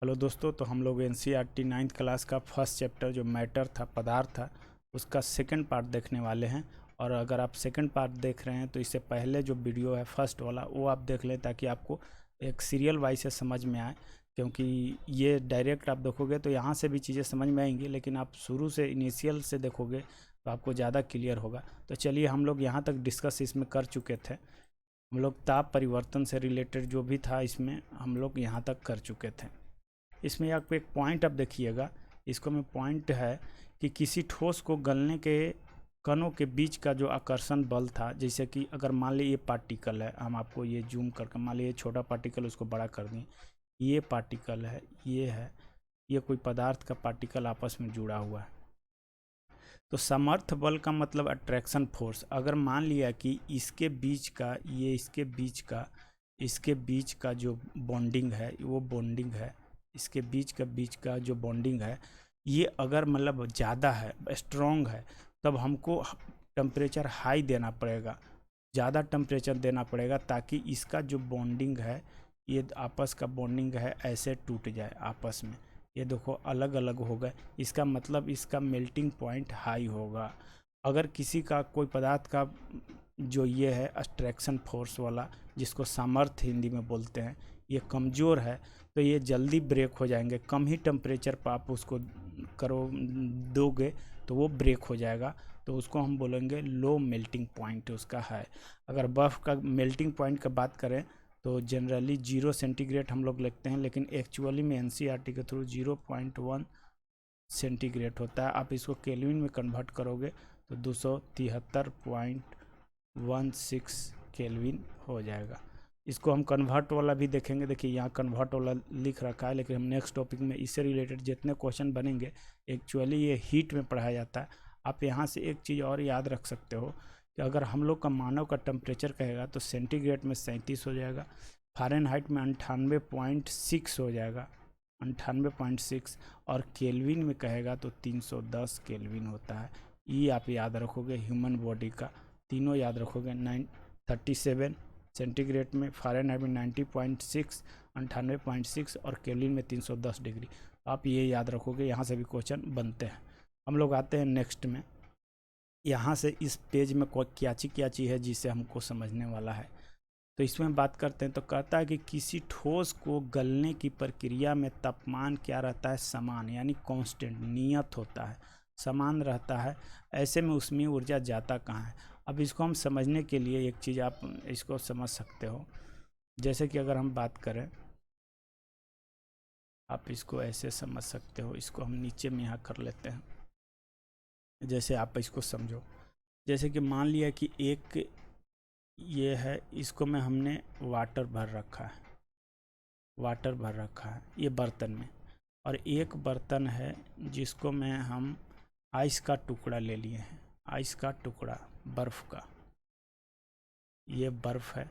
Hello दोस्तों, तो हम लोग एनसीईआरटी 9th क्लास का फर्स्ट चैप्टर जो मैटर था, पदार्थ था, उसका सेकंड पार्ट देखने वाले हैं। और अगर आप सेकंड पार्ट देख रहे हैं तो इससे पहले जो वीडियो है फर्स्ट वाला वो आप देख लें, ताकि आपको एक सीरियल वाइज से समझ में आए। क्योंकि ये डायरेक्ट आप देखोगे तो यहाँ से भी चीज़ें समझ में आएंगी, लेकिन आप शुरू से इनिशियल से देखोगे तो आपको ज़्यादा क्लियर होगा। तो चलिए, हम लोग यहाँ तक डिस्कस इसमें कर चुके थे। हम लोग ताप परिवर्तन से रिलेटेड जो भी था इसमें हम लोग यहाँ तक कर चुके थे। इसमें आपको एक पॉइंट अब देखिएगा, इसको में पॉइंट है कि किसी ठोस को गलने के कणों के बीच का जो आकर्षण बल था, जैसे कि अगर मान लीजिए ये पार्टिकल है, हम आपको ये जूम करके मान लीजिए छोटा पार्टिकल उसको बड़ा कर दें, ये पार्टिकल है, ये कोई पदार्थ का पार्टिकल आपस में जुड़ा हुआ है। तो समर्थ बल का मतलब अट्रैक्शन फोर्स। अगर मान लिया कि इसके बीच का इसके बीच का जो बॉन्डिंग है वो बॉन्डिंग है, इसके बीच का जो बॉन्डिंग है ये अगर मतलब ज़्यादा है, स्ट्रॉन्ग है, तब हमको टेम्परेचर हाई देना पड़ेगा, ज़्यादा टेम्परेचर देना पड़ेगा, ताकि इसका जो बॉन्डिंग है, ये आपस का बॉन्डिंग है, ऐसे टूट जाए आपस में। ये देखो अलग अलग हो गए, इसका मतलब इसका मेल्टिंग पॉइंट हाई होगा। अगर किसी का कोई पदार्थ का जो ये है अट्रैक्शन फोर्स वाला, जिसको सामर्थ्य हिंदी में बोलते हैं, ये कमज़ोर है, तो ये जल्दी ब्रेक हो जाएंगे। कम ही टेम्परेचर पर आप उसको दोगे तो वो ब्रेक हो जाएगा, तो उसको हम बोलेंगे लो मेल्टिंग पॉइंट उसका है। अगर बर्फ़ का मेल्टिंग पॉइंट का बात करें तो जनरली 0 सेंटीग्रेड हम लोग लिखते हैं, लेकिन एक्चुअली में एनसीईआरटी के थ्रू 0.1 सेंटीग्रेड होता है। आप इसको केल्विन में कन्वर्ट करोगे तो 273.16 केल्विन हो जाएगा। इसको हम कन्वर्ट वाला भी देखेंगे। देखिए यहाँ कन्वर्ट वाला लिख रखा है, लेकिन हम नेक्स्ट टॉपिक में इससे रिलेटेड जितने क्वेश्चन बनेंगे, एक्चुअली ये हीट में पढ़ाया जाता है। आप यहाँ से एक चीज़ और याद रख सकते हो कि अगर हम लोग का मानव का टेम्परेचर कहेगा तो सेंटीग्रेड में 37 हो जाएगा, फ़ारेनहाइट में 98.6 हो जाएगा, 98.6, और केल्विन में कहेगा तो 310 केल्विन होता है। ये आप याद रखोगे ह्यूमन बॉडी का, तीनों याद रखोगे। 37 सेंटीग्रेड में, फ़ारेनहाइट में 90.6, 98.6 और केल्विन में 310 डिग्री। आप ये याद रखोगे, यहाँ से भी क्वेश्चन बनते हैं। हम लोग आते हैं नेक्स्ट में। यहाँ से इस पेज में क्या चीज़ है जिसे हमको समझने वाला है, तो इसमें बात करते हैं। तो कहता है कि किसी ठोस को गलने की प्रक्रिया में तापमान क्या रहता है, समान, यानी कांस्टेंट, नियत होता है, समान रहता है। ऐसे में उसमें ऊर्जा जाता कहाँ है। अब इसको हम समझने के लिए एक चीज़ आप इसको समझ सकते हो। जैसे कि अगर हम बात करें, आप इसको ऐसे समझ सकते हो, इसको हम नीचे में यहाँ कर लेते हैं। जैसे आप इसको समझो, जैसे कि मान लिया कि एक ये है, इसको में हमने वाटर भर रखा है ये बर्तन में, और एक बर्तन है जिसको में हम आइस का टुकड़ा ले लिए हैं, आइस का टुकड़ा, बर्फ़ का, ये बर्फ़ है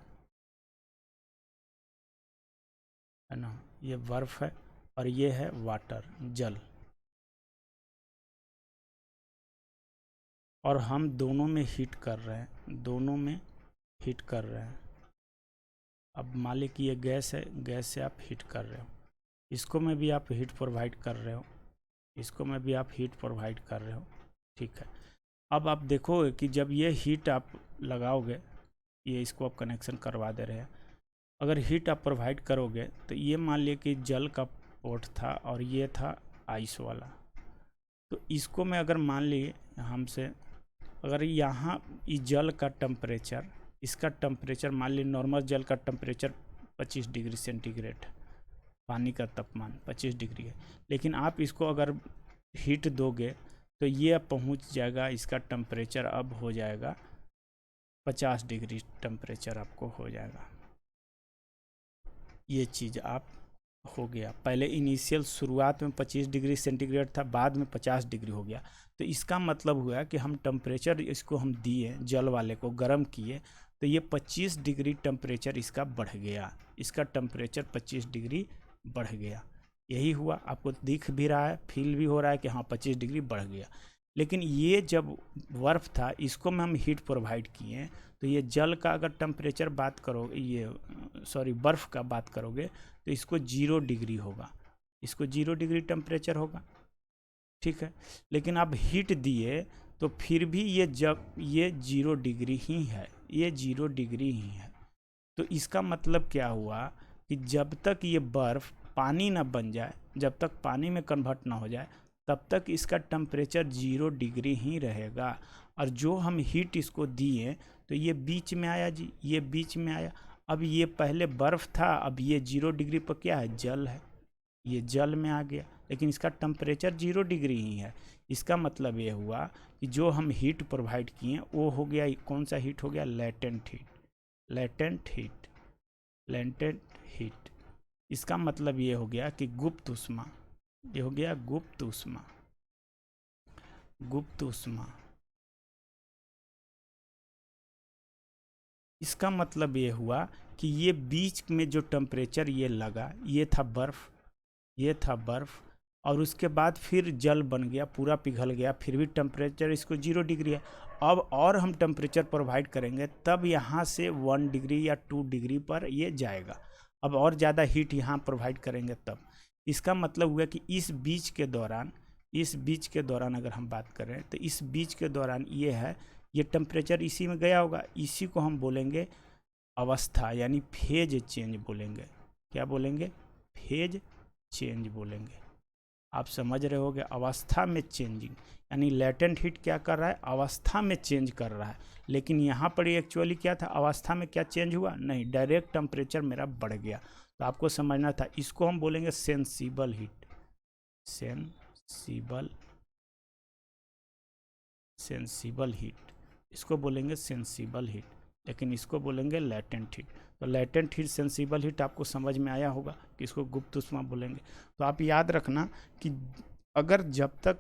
ना, ये बर्फ़ है, और ये है वाटर, जल, और हम दोनों में हीट कर रहे हैं, अब मान ली कि ये गैस है, गैस से आप हीट कर रहे हो, इसको में भी आप हीट प्रोवाइड कर रहे हो, इसको में भी आप हीट प्रोवाइड कर रहे हो, ठीक है। अब आप देखोगे कि जब ये हीट आप लगाओगे, ये इसको आप कनेक्शन करवा दे रहे हैं, अगर हीट आप प्रोवाइड करोगे तो ये मान लिए कि जल का पोर्ट था और ये था आइस वाला, तो इसको में अगर मान लिए हमसे, अगर यहाँ जल का टेम्परेचर, इसका टेम्परेचर मान ली नॉर्मल जल का टेम्परेचर 25 डिग्री सेंटीग्रेड, पानी का तापमान 25 डिग्री है, लेकिन आप इसको अगर हीट दोगे तो ये पहुंच जाएगा, इसका टेम्परेचर अब हो जाएगा 50 डिग्री टेम्परेचर आपको हो जाएगा। ये चीज़ आप हो गया, पहले इनिशियल शुरुआत में 25 डिग्री सेंटीग्रेड था, बाद में 50 डिग्री हो गया। तो इसका मतलब हुआ कि हम टेम्परेचर इसको हम दिए, जल वाले को गर्म किए, तो ये 25 डिग्री टेम्परेचर इसका बढ़ गया, इसका टेम्परेचर 25 डिग्री बढ़ गया। यही हुआ, आपको दिख भी रहा है, फील भी हो रहा है कि हाँ 25 डिग्री बढ़ गया। लेकिन ये जब बर्फ़ था, इसको में हम हीट प्रोवाइड किए, तो ये जल का अगर टेम्परेचर बात करोगे, ये सॉरी बर्फ़ का बात करोगे, तो इसको 0 डिग्री होगा, इसको 0 डिग्री टेम्परेचर होगा, ठीक है। लेकिन आप हीट दिए तो फिर भी ये जब ये 0 डिग्री ही है, ये 0 डिग्री ही है। तो इसका मतलब क्या हुआ कि जब तक ये बर्फ़ पानी ना बन जाए, जब तक पानी में कन्वर्ट ना हो जाए, तब तक इसका टेम्परेचर 0 डिग्री ही रहेगा। और जो हम हीट इसको दिए तो ये बीच में आया जी, ये बीच में आया। अब ये पहले बर्फ़ था, अब ये 0 डिग्री पर क्या है, जल है, ये जल में आ गया, लेकिन इसका टेम्परेचर 0 डिग्री ही है। इसका मतलब ये हुआ कि जो हम हीट प्रोवाइड किए वो हो गया, कौन सा हीट हो गया, latent heat, latent heat, latent heat. इसका मतलब ये हो गया कि गुप्त ऊष्मा, ये हो गया गुप्त ऊष्मा, गुप्त ऊष्मा। इसका मतलब ये हुआ कि ये बीच में जो टेम्परेचर ये लगा, ये था बर्फ़, ये था बर्फ़, और उसके बाद फिर जल बन गया, पूरा पिघल गया, फिर भी टेम्परेचर इसको 0 डिग्री है। अब और हम टेम्परेचर प्रोवाइड करेंगे तब यहाँ से 1 डिग्री या 2 डिग्री पर ये जाएगा। अब और ज़्यादा हीट यहाँ प्रोवाइड करेंगे तब। इसका मतलब हुआ कि इस बीच के दौरान, इस बीच के दौरान अगर हम बात करें तो इस बीच के दौरान ये है, ये टेम्परेचर इसी में गया होगा, इसी को हम बोलेंगे अवस्था, यानी फेज चेंज बोलेंगे। क्या बोलेंगे, फेज चेंज बोलेंगे। आप समझ रहे होगे, अवस्था में चेंजिंग, यानी लेटेंट हीट क्या कर रहा है, अवस्था में चेंज कर रहा है। लेकिन यहाँ पर एक्चुअली क्या था, अवस्था में क्या चेंज हुआ, नहीं, डायरेक्ट टेम्परेचर मेरा बढ़ गया। तो आपको समझना था, इसको हम बोलेंगे sensible heat, sensible, sensible heat, इसको बोलेंगे सेंसिबल हीट, लेकिन इसको बोलेंगे लेटेंट हीट। तो लेटेंट हीट, सेंसिबल हीट आपको समझ में आया होगा कि इसको गुप्त ऊष्मा बोलेंगे। तो आप याद रखना कि अगर जब तक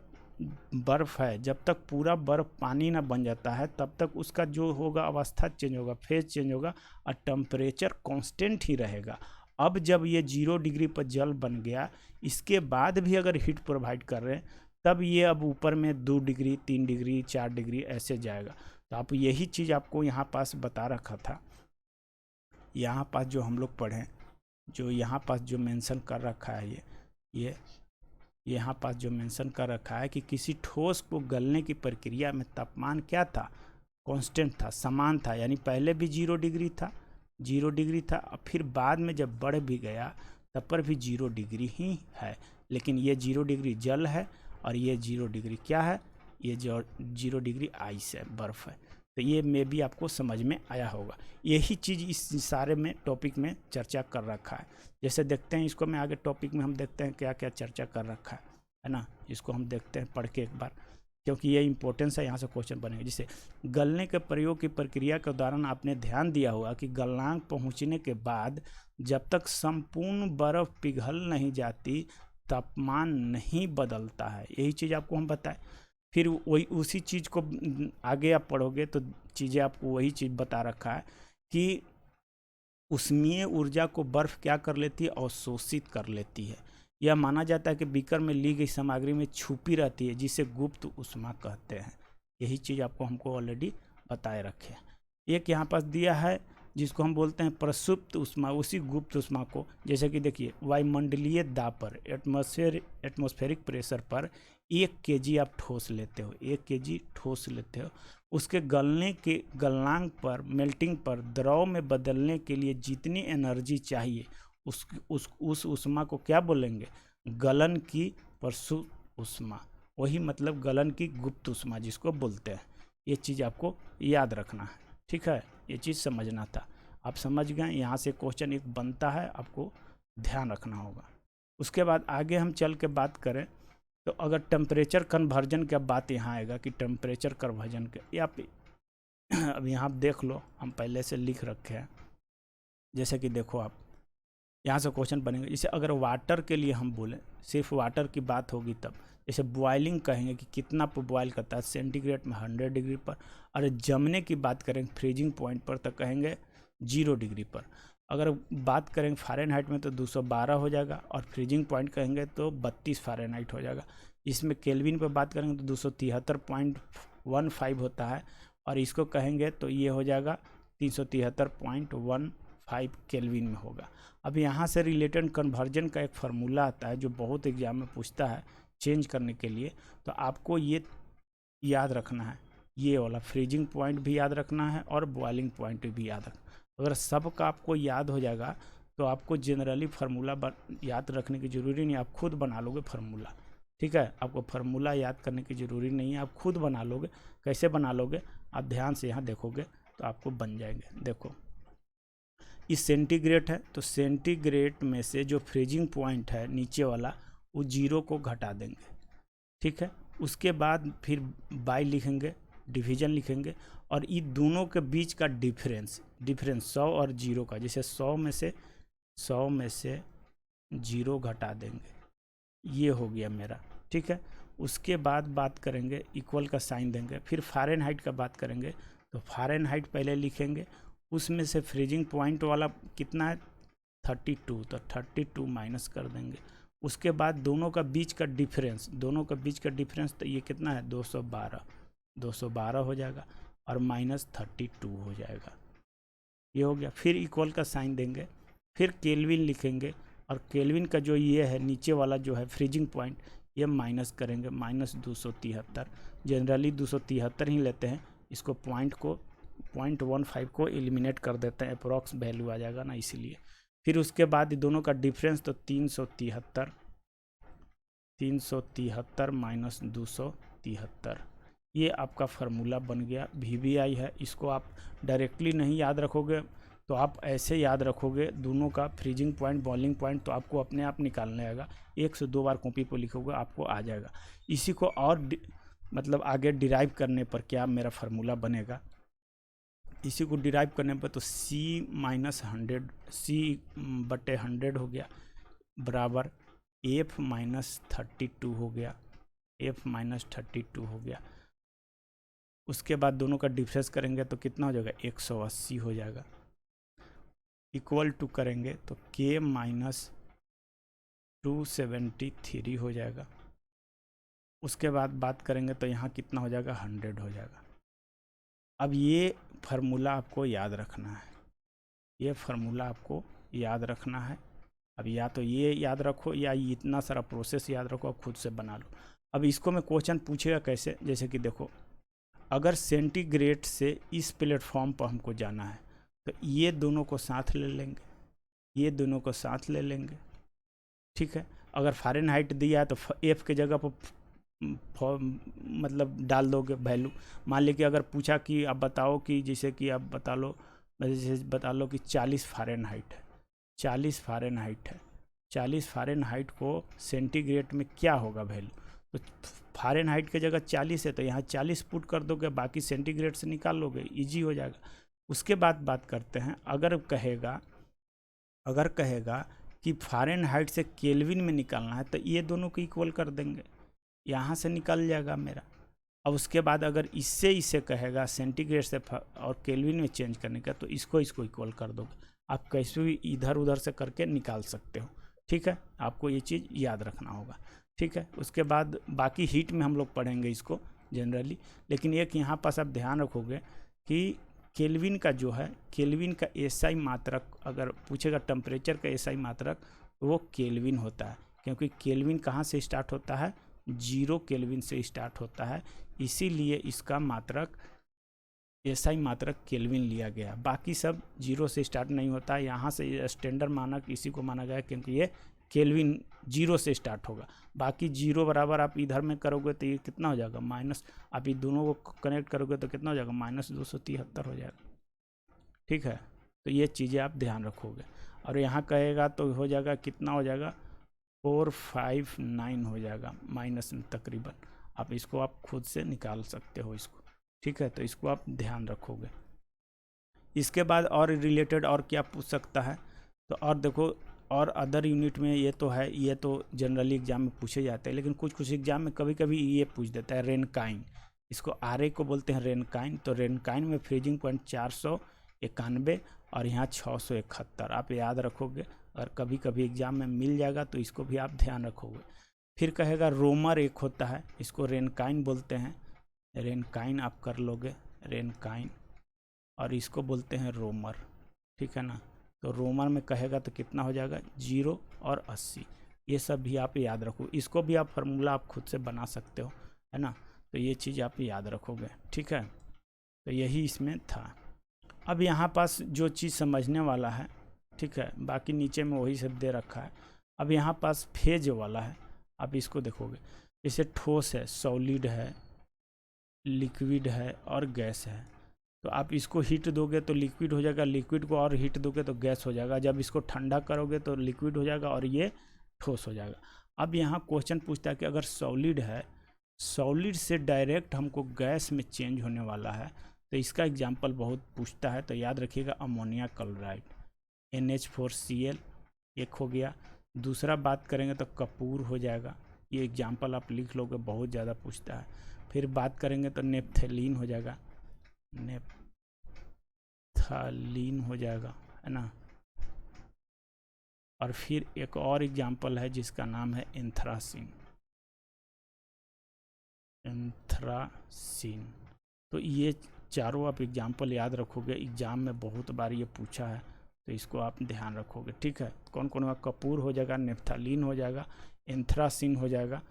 बर्फ़ है, जब तक पूरा बर्फ़ पानी ना बन जाता है, तब तक उसका जो होगा अवस्था चेंज होगा, फेज चेंज होगा, और टेम्परेचर कांस्टेंट ही रहेगा। अब जब ये 0 डिग्री पर जल बन गया, इसके बाद भी अगर हीट प्रोवाइड कर रहे हैं, तब ये अब ऊपर में 2 डिग्री, 3 डिग्री, 4 डिग्री ऐसे जाएगा। तो आप यही चीज़ आपको यहाँ पास बता रखा था, यहाँ पास जो हम लोग पढ़ें, जो यहाँ पास जो मेंशन कर रखा है, ये यहाँ पास जो मेंशन कर रखा है कि किसी ठोस को गलने की प्रक्रिया में तापमान क्या था, कांस्टेंट था, समान था, यानी पहले भी 0 डिग्री था, 0 डिग्री था, और फिर बाद में जब बढ़ भी गया तब पर भी 0 डिग्री ही है। लेकिन ये 0 डिग्री जल है और ये 0 डिग्री क्या है, ये जो 0 डिग्री आइस है, बर्फ़ है। तो ये में भी आपको समझ में आया होगा। यही चीज़ इस सारे में टॉपिक में चर्चा कर रखा है। जैसे देखते हैं इसको, मैं आगे टॉपिक में हम देखते हैं क्या क्या चर्चा कर रखा है ना। इसको हम देखते हैं पढ़ के एक बार, क्योंकि ये इंपॉर्टेंस है, यहाँ से क्वेश्चन बनेगा। जैसे गलने के प्रयोग की प्रक्रिया के दौरान आपने ध्यान दिया होगा कि गलनांक पहुँचने के बाद जब तक संपूर्ण बर्फ़ पिघल नहीं जाती, तापमान नहीं बदलता है। यही चीज़ आपको हम बताएं। फिर वही उसी चीज़ को आगे आप पढ़ोगे तो चीज़ें आपको वही चीज़ बता रखा है कि उष्मीय ऊर्जा को बर्फ़ क्या कर लेती है, अवशोषित कर लेती है। यह माना जाता है कि बीकर में ली गई सामग्री में छुपी रहती है, जिसे गुप्त ऊष्मा कहते हैं। यही चीज़ आपको हमको ऑलरेडी बताए रखे हैं। एक यहाँ पास दिया है जिसको हम बोलते हैं प्रसुप्त ऊष्मा, उसी गुप्त ऊष्मा को, जैसे कि देखिए वायुमंडलीय दाब पर, एटमॉस्फेरिक प्रेशर पर 1 केजी आप ठोस लेते हो, 1 केजी ठोस लेते हो, उसके गलने के गलनांक पर, मेल्टिंग पर, द्रव में बदलने के लिए जितनी एनर्जी चाहिए उस ऊष्मा को क्या बोलेंगे, गलन की प्रसुप्त ऊष्मा। वही मतलब गलन की गुप्त ऊष्मा जिसको बोलते हैं। ये चीज़ आपको याद रखना है, ठीक है, ये चीज़ समझना था। आप समझ गए, यहाँ से क्वेश्चन एक बनता है, आपको ध्यान रखना होगा। उसके बाद आगे हम चल के बात करें तो अगर टेम्परेचर कन्वर्जन का बात यहाँ आएगा कि टेम्परेचर कन्वर्जन के, या अब यहाँ देख लो, हम पहले से लिख रखे हैं। जैसे कि देखो आप यहाँ से क्वेश्चन बनेंगे। जैसे अगर वाटर के लिए हम बोलें, सिर्फ वाटर की बात होगी तब, जैसे बॉइलिंग कहेंगे कि कितना पर बॉयल करता है, सेंटीग्रेड में 100 डिग्री पर। अगर जमने की बात करेंगे फ्रीजिंग पॉइंट पर तो कहेंगे 0 डिग्री पर। अगर बात करेंगे फ़ारेनहाइट में तो 212 हो जाएगा, और फ्रीजिंग पॉइंट कहेंगे तो 32 फ़ारेनहाइट हो जाएगा। इसमें केल्विन पर बात करेंगे तो 273.15 होता है, और इसको कहेंगे तो ये हो जाएगा 373.15 5 केल्विन में होगा। अब यहाँ से रिलेटेड कन्वर्जन का एक फार्मूला आता है जो बहुत एग्जाम में पूछता है चेंज करने के लिए, तो आपको ये याद रखना है, ये वाला फ्रीजिंग पॉइंट भी याद रखना है और बॉइलिंग पॉइंट भी याद रखना। अगर सब का आपको याद हो जाएगा तो आपको जनरली फार्मूला याद रखने की ज़रूरी नहीं, आप खुद बना लोगे फार्मूला। ठीक है, आपको फार्मूला याद करने की ज़रूरी नहीं है, आप खुद बना लोगे। कैसे बना लोगे, आप ध्यान से यहाँ देखोगे तो आपको बन जाएंगे। देखो इस सेंटीग्रेड है तो सेंटीग्रेड में से जो फ्रीजिंग पॉइंट है नीचे वाला वो 0 को घटा देंगे। ठीक है, उसके बाद फिर बाई लिखेंगे, डिवीजन लिखेंगे और ये दोनों के बीच का डिफरेंस 100 और 0 का, जैसे 100 में से 0 घटा देंगे, ये हो गया मेरा। ठीक है, उसके बाद बात करेंगे इक्वल का साइन देंगे, फिर फ़ारेनहाइट का बात करेंगे तो फ़ारेनहाइट पहले लिखेंगे, उसमें से फ्रीजिंग पॉइंट वाला कितना है 32, तो 32 माइनस कर देंगे। उसके बाद दोनों का बीच का डिफरेंस तो ये कितना है 212 हो जाएगा और -32 हो जाएगा, ये हो गया। फिर इक्वल का साइन देंगे, फिर केल्विन लिखेंगे और केल्विन का जो ये है नीचे वाला जो है फ्रीजिंग पॉइंट, ये माइनस करेंगे -273। जनरली 273 ही लेते हैं, इसको 0.15 को एलिमिनेट कर देते हैं, अप्रॉक्स वैल्यू आ जाएगा ना, इसीलिए। फिर उसके बाद दोनों का डिफरेंस तो 373 -273, ये आपका फार्मूला बन गया। VBI है, इसको आप डायरेक्टली नहीं याद रखोगे तो आप ऐसे याद रखोगे दोनों का फ्रीजिंग पॉइंट बॉइलिंग पॉइंट, तो आपको अपने आप निकालने आएगा। 1 से 2 बार कॉपी पर लिखोगे आपको आ जाएगा। इसी को और मतलब आगे डिराइव करने पर क्या मेरा फार्मूला बनेगा, इसी को डिराइव करने पर तो C/100 हो गया बराबर F-32 हो गया, F-32 हो गया। उसके बाद दोनों का डिफरेंस करेंगे तो कितना हो जाएगा 180 हो जाएगा, इक्वल टू करेंगे तो K-273 हो जाएगा। उसके बाद बात करेंगे तो यहाँ कितना हो जाएगा 100 हो जाएगा। अब ये फार्मूला आपको याद रखना है, ये फार्मूला आपको याद रखना है। अब या तो ये याद रखो या इतना सारा प्रोसेस याद रखो, खुद से बना लो। अब इसको मैं क्वेश्चन पूछेगा कैसे, जैसे कि देखो अगर सेंटीग्रेड से इस प्लेटफॉर्म पर हमको जाना है तो ये दोनों को साथ ले लेंगे, ये दोनों को साथ ले लेंगे। ठीक है, अगर फ़ारेनहाइट दिया है तो F के जगह पर मतलब डाल दोगे वैल्यू। मान लीजिए अगर पूछा कि आप बताओ कि जैसे कि आप बता लो कि 40 फ़ारेनहाइट है, 40 फ़ारेनहाइट को सेंटीग्रेड में क्या होगा वैल्यू, तो फ़ारेनहाइट के जगह 40 है तो यहाँ 40 पुट कर दोगे, बाकी सेंटीग्रेड से निकाल लोगे, इजी हो जाएगा। उसके बाद बात करते हैं, अगर कहेगा कि फ़ारेनहाइट से केल्विन में निकालना है तो ये दोनों को इक्वल कर देंगे, यहाँ से निकल जाएगा मेरा। अब उसके बाद अगर इससे कहेगा सेंटीग्रेड से और केल्विन में चेंज करने का तो इसको इक्वल कर दोगे। आप कैसे भी इधर उधर से करके निकाल सकते हो। ठीक है, आपको ये चीज़ याद रखना होगा। ठीक है, उसके बाद बाकी हीट में हम लोग पढ़ेंगे इसको जनरली, लेकिन एक यहाँ पास आप ध्यान रखोगे कि केल्विन का जो है, केल्विन का SI मात्रक अगर पूछेगा टेम्परेचर का SI मात्रक तो वो केल्विन होता है, क्योंकि केल्विन कहाँ से स्टार्ट होता है 0 केल्विन से स्टार्ट होता है, इसीलिए इसका मात्रक SI मात्रक केल्विन लिया गया। बाकी सब 0 से स्टार्ट नहीं होता है, यहाँ से स्टैंडर्ड मानक इसी को माना गया क्योंकि ये केल्विन 0 से स्टार्ट होगा। बाकी 0 बराबर आप इधर में करोगे तो ये कितना हो जाएगा माइनस, आप ये दोनों को कनेक्ट करोगे तो कितना हो जाएगा -273 हो जाएगा। ठीक है, तो ये चीज़ें आप ध्यान रखोगे। और यहाँ कहेगा तो हो जाएगा कितना हो जाएगा 459 हो जाएगा माइनस में तकरीबन। आप इसको आप खुद से निकाल सकते हो इसको। ठीक है, तो इसको आप ध्यान रखोगे। इसके बाद और रिलेटेड और क्या पूछ सकता है, तो और देखो और अदर यूनिट में ये तो है, ये तो जनरली एग्जाम में पूछे जाते हैं, लेकिन कुछ एग्जाम में कभी कभी ये पूछ देता है रेनकाइन, इसको RA को बोलते हैं रेनकाइन। तो रेनकाइन में फ्रीजिंग पॉइंट 491 और यहाँ 671 आप याद रखोगे, और कभी कभी एग्जाम में मिल जाएगा तो इसको भी आप ध्यान रखोगे। फिर कहेगा रोमर एक होता है, इसको रेनकाइन बोलते हैं, रेनकाइन आप कर लोगे रेनकाइन, और इसको बोलते हैं रोमर। ठीक है ना, तो रोमन में कहेगा तो कितना हो जाएगा 0 और 80। ये सब भी आप याद रखो, इसको भी आप फार्मूला आप खुद से बना सकते हो, है ना। तो ये चीज़ आप याद रखोगे, ठीक है। तो यही इसमें था। अब यहाँ पास जो चीज़ समझने वाला है, ठीक है, बाकी नीचे में वही सब दे रखा है। अब यहाँ पास फेज वाला है, आप इसको देखोगे, जैसे ठोस है, सॉलिड है, लिक्विड है और गैस है। तो आप इसको हीट दोगे तो लिक्विड हो जाएगा, लिक्विड को और हीट दोगे तो गैस हो जाएगा, जब इसको ठंडा करोगे तो लिक्विड हो जाएगा और ये ठोस हो जाएगा। अब यहाँ क्वेश्चन पूछता है कि अगर सॉलिड है, सॉलिड से डायरेक्ट हमको गैस में चेंज होने वाला है, तो इसका एग्जाम्पल बहुत पूछता है। तो याद रखिएगा अमोनिया क्लोराइड, NH4Cl एक हो गया। दूसरा बात करेंगे तो कपूर हो जाएगा, ये एग्जाम्पल आप लिख लोगे, बहुत ज़्यादा पूछता है। फिर बात करेंगे तो नेप्थलीन हो जाएगा, नेप्थलीन हो जाएगा, है ना। और फिर एक और एग्जाम्पल है जिसका नाम है एंथ्रासीन, एंथ्रासीन। तो ये चारों आप एग्जाम्पल याद रखोगे, एग्जाम में बहुत बार ये पूछा है, तो इसको आप ध्यान रखोगे, ठीक है। कौन कौन होगा, कपूर हो जाएगा, नेप्थलीन हो जाएगा, एंथ्रासीन हो जाएगा,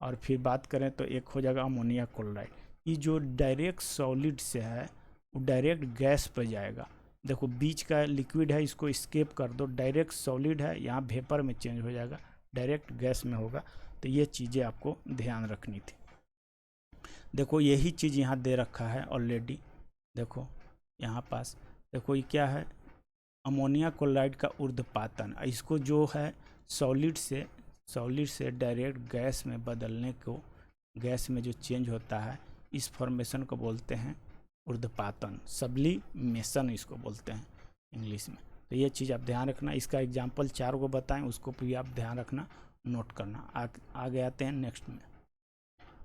और फिर बात करें तो एक हो जाएगा अमोनिया क्लोराइड। ये जो डायरेक्ट सॉलिड से है वो डायरेक्ट गैस पर जाएगा। देखो बीच का लिक्विड है, इसको स्केप कर दो, डायरेक्ट सॉलिड है, यहाँ वेपर में चेंज हो जाएगा, डायरेक्ट गैस में होगा। तो ये चीज़ें आपको ध्यान रखनी थी। देखो यही चीज़ यहाँ दे रखा है ऑलरेडी, देखो यहाँ पास, देखो ये क्या है, अमोनिया क्लोराइड का ऊर्ध्वपातन। इसको जो है सॉलिड से डायरेक्ट गैस में बदलने को, गैस में जो चेंज होता है, इस फॉर्मेशन को बोलते हैं ऊर्ध्वपातन, सब्लिमेशन इसको बोलते हैं इंग्लिश में। तो ये चीज़ आप ध्यान रखना। इसका एग्जाम्पल 4 को बताएं, उसको भी आप ध्यान रखना, नोट करना। आगे आते हैं नेक्स्ट में।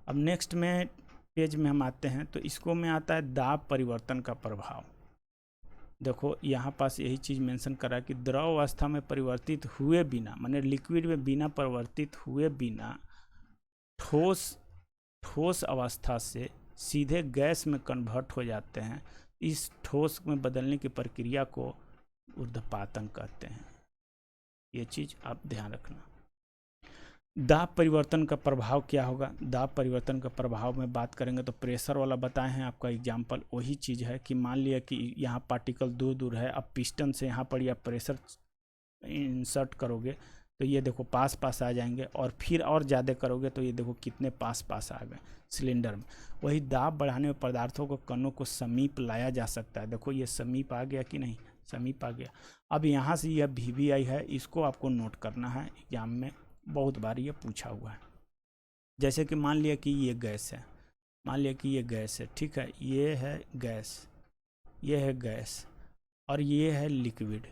अब नेक्स्ट में पेज में हम आते हैं, तो इसको में आता है दाब परिवर्तन का प्रभाव। देखो यहाँ पास यही चीज़ मेंशन करा कि द्रव अवस्था में परिवर्तित हुए बिना, माने लिक्विड में बिना परिवर्तित हुए बिना ठोस अवस्था से सीधे गैस में कन्वर्ट हो जाते हैं। इस ठोस में बदलने की प्रक्रिया को ऊर्ध्वपातन कहते हैं। ये चीज़ आप ध्यान रखना। दाब परिवर्तन का प्रभाव क्या होगा, दाब परिवर्तन का प्रभाव में बात करेंगे तो प्रेशर वाला बताए हैं आपका एग्जाम्पल, वही चीज़ है कि मान लिया कि यहाँ पार्टिकल दूर दूर है, अब पिस्टन से यहाँ पर या प्रेशर इंसर्ट करोगे तो ये देखो पास पास आ जाएंगे, और फिर और ज़्यादा करोगे तो ये देखो कितने पास पास आ गए सिलेंडर में। वही दाब बढ़ाने में पदार्थों को कणों को समीप लाया जा सकता है। देखो ये समीप आ गया कि नहीं, समीप आ गया। अब यहाँ से यह VVI है, इसको आपको नोट करना है, एग्जाम में बहुत बार ये पूछा हुआ है। जैसे कि मान लिया कि ये गैस है, मान लिया कि ये गैस है, ठीक है, ये है गैस, ये है गैस और ये है लिक्विड।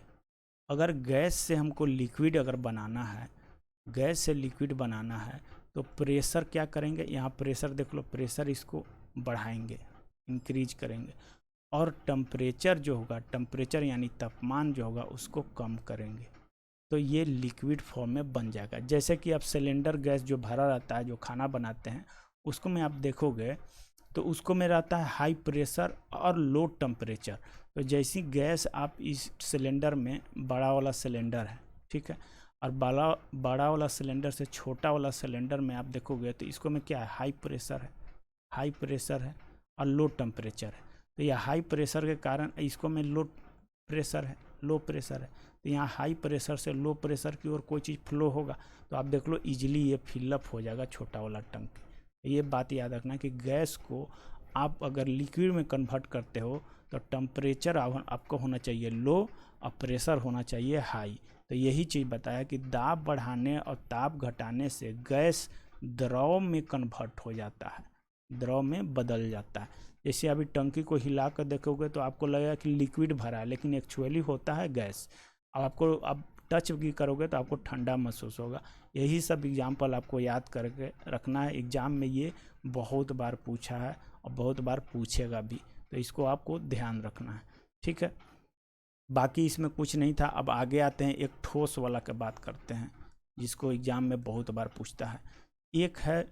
अगर गैस से हमको लिक्विड अगर बनाना है, गैस से लिक्विड बनाना है, तो प्रेशर क्या करेंगे, यहाँ प्रेशर देख लो, प्रेशर इसको बढ़ाएंगे, इंक्रीज करेंगे, और टेम्परेचर जो होगा, टेम्परेचर यानी तापमान जो होगा उसको कम करेंगे, तो ये लिक्विड फॉर्म में बन जाएगा। जैसे कि आप सिलेंडर गैस जो भरा रहता है, जो खाना बनाते हैं, उसको में आप देखोगे तो उसको में रहता है हाई प्रेशर और लो टेम्परेचर। तो जैसी गैस आप इस सिलेंडर में, बड़ा वाला सिलेंडर है, ठीक है, और बड़ा वाला सिलेंडर से छोटा वाला सिलेंडर में आप देखोगे तो इसको में क्या है, हाई प्रेशर है, हाई प्रेशर है और लो टेम्परेचर है। तो यह हाई प्रेशर के कारण इसको में लो प्रेशर है, लो प्रेशर है, तो यहाँ हाई प्रेशर से लो प्रेशर की ओर कोई चीज़ फ्लो होगा तो आप देख लो इजीली ये फिलअप हो जाएगा छोटा वाला टंकी। ये बात याद रखना कि गैस को आप अगर लिक्विड में कन्वर्ट करते हो तो टेम्परेचर आपको होना चाहिए लो और प्रेशर होना चाहिए हाई। तो यही चीज़ बताया कि दाब बढ़ाने और ताप घटाने से गैस द्रव में कन्वर्ट हो जाता है, द्रव में बदल जाता है। जैसे अभी टंकी को हिला कर देखोगे तो आपको लगेगा कि लिक्विड भरा है, लेकिन एक्चुअली होता है गैस। अब आपको अब टच भी करोगे तो आपको ठंडा महसूस होगा। यही सब एग्जाम्पल आपको याद करके रखना है, एग्ज़ाम में ये बहुत बार पूछा है और बहुत बार पूछेगा भी, तो इसको आपको ध्यान रखना है, ठीक है। बाकी इसमें कुछ नहीं था। अब आगे आते हैं, एक ठोस वाला की बात करते हैं जिसको एग्ज़ाम में बहुत बार पूछता है। एक है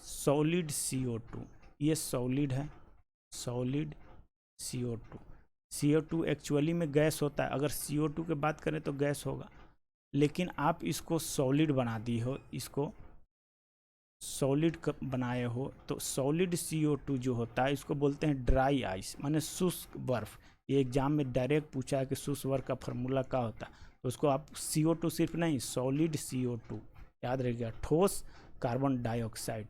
सॉलिड CO2, ये सॉलिड है, सॉलिड CO2। CO2 एक्चुअली में गैस होता है, अगर CO2 की बात करें तो गैस होगा, लेकिन आप इसको सॉलिड बना दी हो, इसको सॉलिड बनाए हो, तो सॉलिड CO2 जो होता है इसको बोलते हैं ड्राई आइस, माने शुष्क बर्फ। ये एग्जाम में डायरेक्ट पूछा है कि शुष्क बर्फ का फार्मूला क्या होता है, तो उसको आप CO2 सिर्फ नहीं, सॉलिड CO2 याद रखिएगा, ठोस कार्बन डाइऑक्साइड।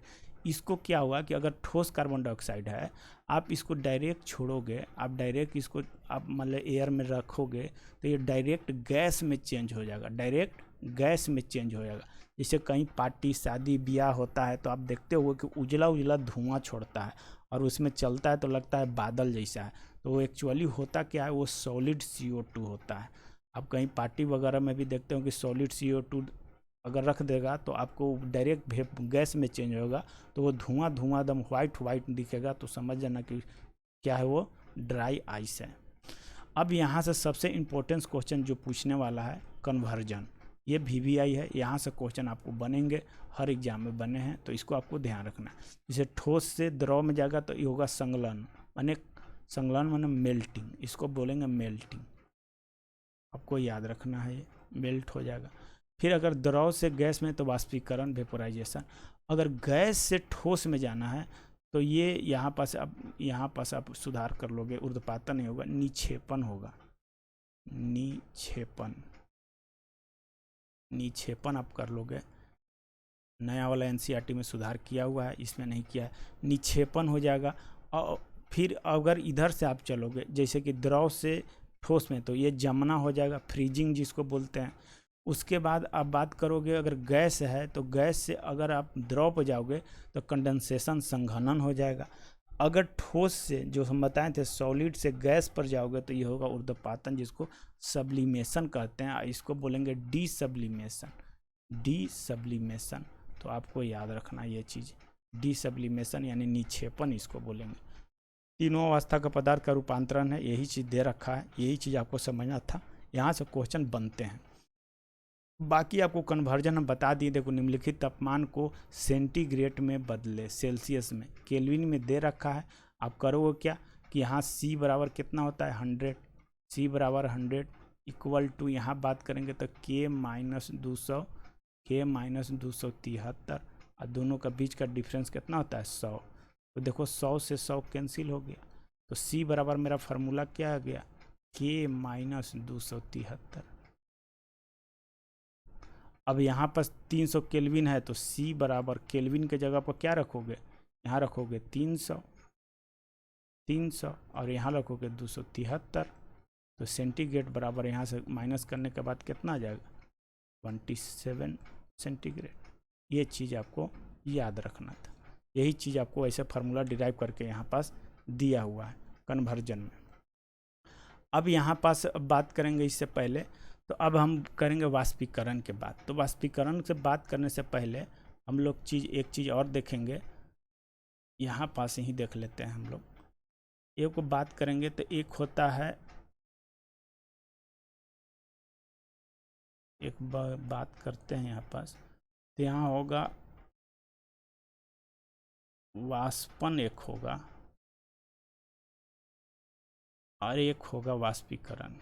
इसको क्या हुआ कि अगर ठोस कार्बन डाइऑक्साइड है, आप इसको डायरेक्ट छोड़ोगे, आप डायरेक्ट इसको आप मतलब एयर में रखोगे, तो ये डायरेक्ट गैस में चेंज हो जाएगा, डायरेक्ट गैस में चेंज हो जाएगा। जैसे कहीं पार्टी शादी ब्याह होता है तो आप देखते हो कि उजला उजला धुआं छोड़ता है और उसमें चलता है तो लगता है बादल जैसा है, तो वो एक्चुअली होता क्या है, वो सॉलिड CO2 होता है। आप कहीं पार्टी वगैरह में भी देखते हो कि सॉलिड CO2 अगर रख देगा तो आपको डायरेक्ट गैस में चेंज होगा, तो वो धुआं धुआं एकदम वाइट दिखेगा, तो समझ जाना कि क्या है, वो ड्राई आइस है। अब यहाँ से सबसे इम्पोर्टेंट क्वेश्चन जो पूछने वाला है, कन्वर्जन, ये VVI है, यहाँ से क्वेश्चन आपको बनेंगे, हर एग्जाम में बने हैं, तो इसको आपको ध्यान रखना है। जैसे ठोस से द्रव में जाएगा तो ये होगा संगलन, माने मेल्टिंग, इसको बोलेंगे मेल्टिंग, आपको याद रखना है, ये मेल्ट हो जाएगा। फिर अगर द्रव से गैस में तो वाष्पीकरण, वेपोराइजेशन। अगर गैस से ठोस में जाना है तो ये यहाँ पास आप सुधार कर लोगे, ऊर्ध्वपातन नहीं होगा, निक्षेपण होगा, निक्षेपण आप कर लोगे। नया वाला NCERT में सुधार किया हुआ है, इसमें नहीं किया है, निक्षेपण हो जाएगा। और फिर अगर इधर से आप चलोगे, जैसे कि द्रव से ठोस में, तो ये जमना हो जाएगा, फ्रीजिंग जिसको बोलते हैं। उसके बाद आप बात करोगे, अगर गैस है तो गैस से अगर आप द्रव पर जाओगे तो कंडेंसेशन, संघनन हो जाएगा। अगर ठोस से, जो हम बताए थे, सॉलिड से गैस पर जाओगे तो ये होगा ऊर्ध्वपातन, जिसको सब्लिमेशन कहते हैं, इसको बोलेंगे डीसब्लिमेशन। तो आपको याद रखना ये चीज़, डीसब्लिमेशन यानी निक्षेपण इसको बोलेंगे। तीनों अवस्था का पदार्थ का रूपांतरण है, यही चीज़ दे रखा है, यही चीज़ आपको समझना था, यहाँ से क्वेश्चन बनते हैं। बाकी आपको कन्वर्जन हम बता दिए, देखो निम्नलिखित तापमान को सेंटीग्रेड में बदले, सेल्सियस में, केल्विन में दे रखा है। आप करोगे क्या कि यहाँ C बराबर कितना होता है 100, C बराबर 100 इक्वल टू, यहाँ बात करेंगे तो K माइनस 273, और दोनों का बीच का डिफरेंस कितना होता है 100। तो देखो 100 से 100 कैंसिल हो गया, तो C बराबर मेरा फार्मूला क्या आ गया, K माइनस 273। अब यहाँ पर 300 केल्विन है, तो C बराबर केल्विन के जगह पर क्या रखोगे, यहाँ रखोगे 300 और यहाँ रखोगे 273, तो सेंटीग्रेड बराबर यहाँ से माइनस करने के बाद कितना आ जाएगा 27 सेंटीग्रेड। ये चीज़ आपको याद रखना था, यही चीज़ आपको ऐसे फार्मूला डिराइव करके यहाँ पास दिया हुआ है कन्वर्जन में। अब यहाँ पास बात करेंगे इससे पहले, तो अब हम करेंगे वाष्पीकरण के बाद। तो वाष्पीकरण से बात करने से पहले हम लोग एक चीज़ और देखेंगे, यहाँ पास ही देख लेते हैं हम लोग। एक को बात करेंगे तो एक होता है, एक बात करते हैं यहाँ पास, तो यहाँ होगा वाष्पन, एक होगा और एक होगा वाष्पीकरण।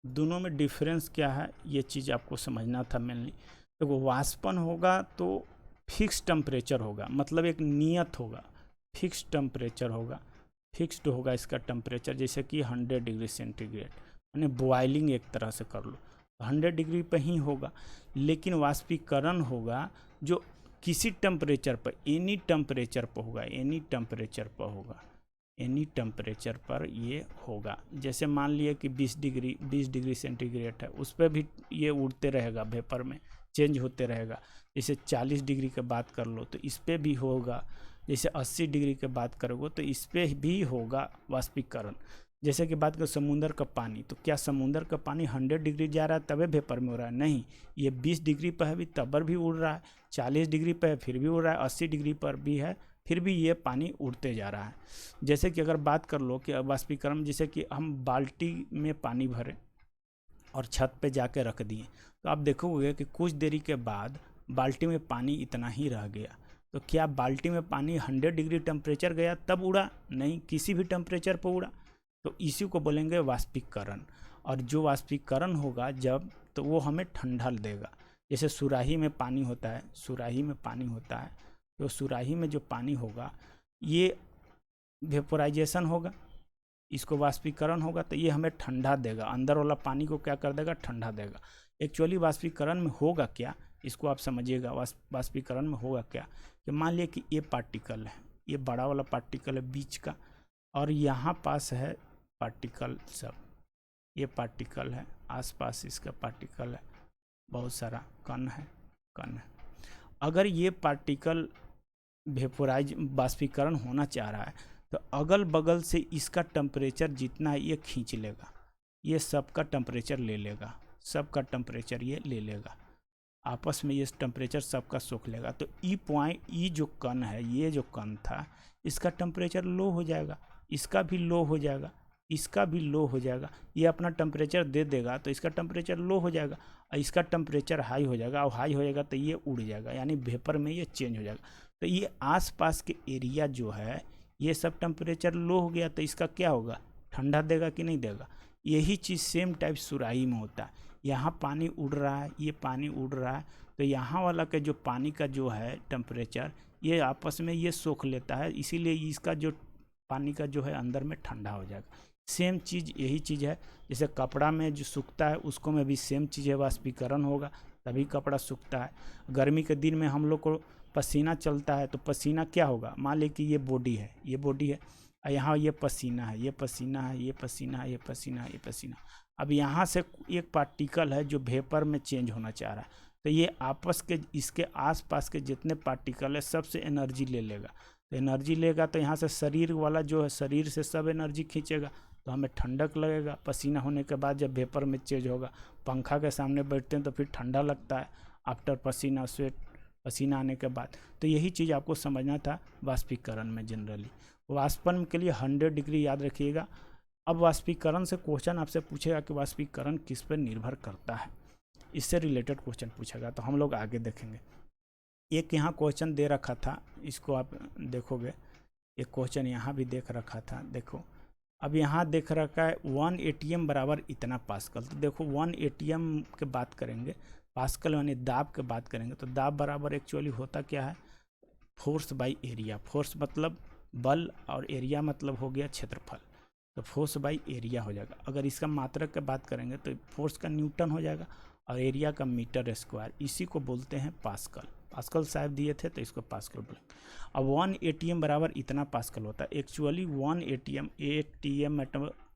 दोनों में डिफरेंस क्या है, ये चीज़ आपको समझना था मेनली। देखो वाष्पन होगा तो फिक्स टेम्परेचर होगा, मतलब एक नियत होगा, फिक्स टेम्परेचर होगा, फिक्स्ड होगा इसका टेम्परेचर, जैसे कि 100 डिग्री सेंटीग्रेड, यानी बॉइलिंग एक तरह से कर लो, 100 डिग्री पर ही होगा। लेकिन वाष्पीकरण होगा जो किसी टेम्परेचर पर, एनी टेम्परेचर पर होगा, एनी टेम्परेचर पर होगा, एनी टेम्परेचर पर ये होगा। जैसे मान लिए कि 20 डिग्री सेंटीग्रेड है, उस पर भी ये उड़ते रहेगा, वेपर में चेंज होते रहेगा। जैसे 40 डिग्री की बात कर लो तो इस पर भी होगा, जैसे 80 डिग्री की बात करोगे तो इस पर भी होगा वाष्पीकरण। जैसे कि बात करो समुंदर का पानी, तो क्या समुंदर का पानी 100 डिग्री जा रहा है तभी वेपर में हो रहा है? नहीं, ये 20 डिग्री पर है भी तब भी उड़ रहा है, 40 डिग्री पर है फिर भी उड़ रहा है, 80 डिग्री पर भी है फिर भी ये पानी उड़ते जा रहा है। जैसे कि अगर बात कर लो कि वाष्पीकरण, जैसे कि हम बाल्टी में पानी भरे और छत पे जाके रख दिए, तो आप देखोगे कि कुछ देरी के बाद बाल्टी में पानी इतना ही रह गया। तो क्या बाल्टी में पानी 100 डिग्री टेम्परेचर गया तब उड़ा? नहीं, किसी भी टेम्परेचर पर उड़ा। तो इसी को बोलेंगे वाष्पीकरण। और जो वाष्पीकरण होगा जब, तो वो हमें ठंडा देगा। जैसे सुराही में पानी होता है, सुराही में पानी होता है, तो सुराही में जो पानी होगा ये वेपोराइजेशन होगा, इसको वाष्पीकरण होगा, तो ये हमें ठंडा देगा, अंदर वाला पानी को क्या कर देगा? ठंडा देगा। एक्चुअली वाष्पीकरण में होगा क्या, इसको आप समझिएगा। वाष्पीकरण में होगा क्या कि मान लिया कि ये पार्टिकल है, ये बड़ा वाला पार्टिकल है बीच का, और यहाँ पास है पार्टिकल सब, ये पार्टिकल है, आसपास इसका पार्टिकल है, बहुत सारा कण है, कण है। अगर ये पार्टिकल वेपोराइज वाष्पीकरण होना चाह रहा है तो अगल बगल से इसका टेम्परेचर जितना है ये खींच लेगा, ये सबका टेम्परेचर ले लेगा, सबका टेम्परेचर ये ले लेगा, आपस में ये टेम्परेचर सबका सोख लेगा। तो ई जो कण है, ये जो कण था, इसका टेम्परेचर लो हो जाएगा, इसका भी लो हो जाएगा, इसका भी लो हो जाएगा। ये अपना टेम्परेचर दे देगा तो इसका टेम्परेचर लो हो जाएगा, और इसका टेम्परेचर हाई हो जाएगा, और हाई हो जाएगा तो ये उड़ जाएगा, यानी वेपर में ये चेंज हो जाएगा। तो ये आसपास के एरिया जो है ये सब टेम्परेचर लो हो गया, तो इसका क्या होगा? ठंडा देगा कि नहीं देगा? यही चीज़ सेम टाइप सुराही में होता है। यहाँ पानी उड़ रहा है, ये पानी उड़ रहा है, तो यहाँ वाला का जो पानी का जो है टेम्परेचर, ये आपस में ये सोख लेता है, इसीलिए इसका जो पानी का जो है अंदर में ठंडा हो जाएगा। सेम चीज़ यही चीज़ है, जैसे कपड़ा में जो सूखता है उसको में भी सेम चीज़ है, वाष्पीकरण होगा तभी कपड़ा सूखता है। गर्मी के दिन में हम लोग को पसीना चलता है, तो पसीना क्या होगा? मान ली कि ये बॉडी है, ये बॉडी है, और यहाँ ये पसीना है, ये पसीना है, ये पसीना है, ये पसीना है, ये पसीना। अब यहाँ से एक पार्टिकल है जो वेपर में चेंज होना चाह रहा है, तो ये आपस के इसके आसपास के जितने पार्टिकल है सबसे एनर्जी ले लेगा। तो एनर्जी लेगा तो यहाँ से शरीर वाला जो है, शरीर से सब एनर्जी खींचेगा, तो हमें ठंडक लगेगा। पसीना होने के बाद जब वेपर में चेंज होगा, पंखा के सामने बैठते हैं तो फिर ठंडा लगता है आफ्टर पसीना, स्वेट, पसीना आने के बाद। तो यही चीज़ आपको समझना था वाष्पीकरण में। जनरली वाष्पन के लिए 100 डिग्री याद रखिएगा। अब वाष्पीकरण से क्वेश्चन आपसे पूछेगा कि वाष्पीकरण किस पर निर्भर करता है, इससे रिलेटेड क्वेश्चन पूछेगा, तो हम लोग आगे देखेंगे। एक यहाँ क्वेश्चन दे रखा था, इसको आप देखोगे, एक क्वेश्चन यहाँ भी देख रखा था, देखो। अब यहाँ देख रखा है 1 ATM बराबर इतना पास्कल। तो देखो 1 ATM के बात करेंगे, पास्कल यानी दाब के बात करेंगे, तो दाब बराबर एक्चुअली होता क्या है? Force by area. फोर्स मतलब बल और एरिया मतलब हो गया क्षेत्रफल, तो फोर्स बाई एरिया हो जाएगा। अगर इसका मात्रक की बात करेंगे तो फोर्स का न्यूटन हो जाएगा और एरिया का मीटर स्क्वायर, इसी को बोलते हैं पास्कल। पास्कल साहब दिए थे तो इसको पास्कल बोलेंगे। अब 1 ATM बराबर इतना पास्कल होता है। एक्चुअली 1 ATM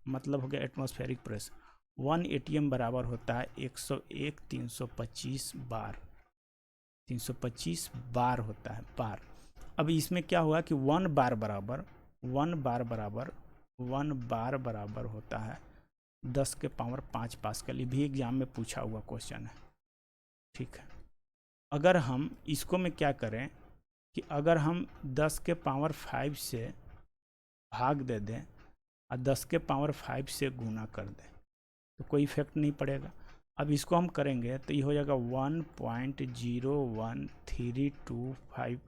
मतलब हो गया एटमॉस्फेरिक प्रेशर। 1 ATM बराबर होता है 101 325 बार, 325 बार होता है, बार। अब इसमें क्या हुआ कि 1 बार बराबर होता है 10 के पावर 5 पास्कल। ये भी एग्जाम में पूछा हुआ क्वेश्चन है, ठीक है। अगर हम इसको में क्या करें कि अगर हम 10 के पावर 5 से भाग दे दें और 10 के पावर 5 से गुना कर दें तो कोई इफेक्ट नहीं पड़ेगा। अब इसको हम करेंगे तो ये हो जाएगा 1.01325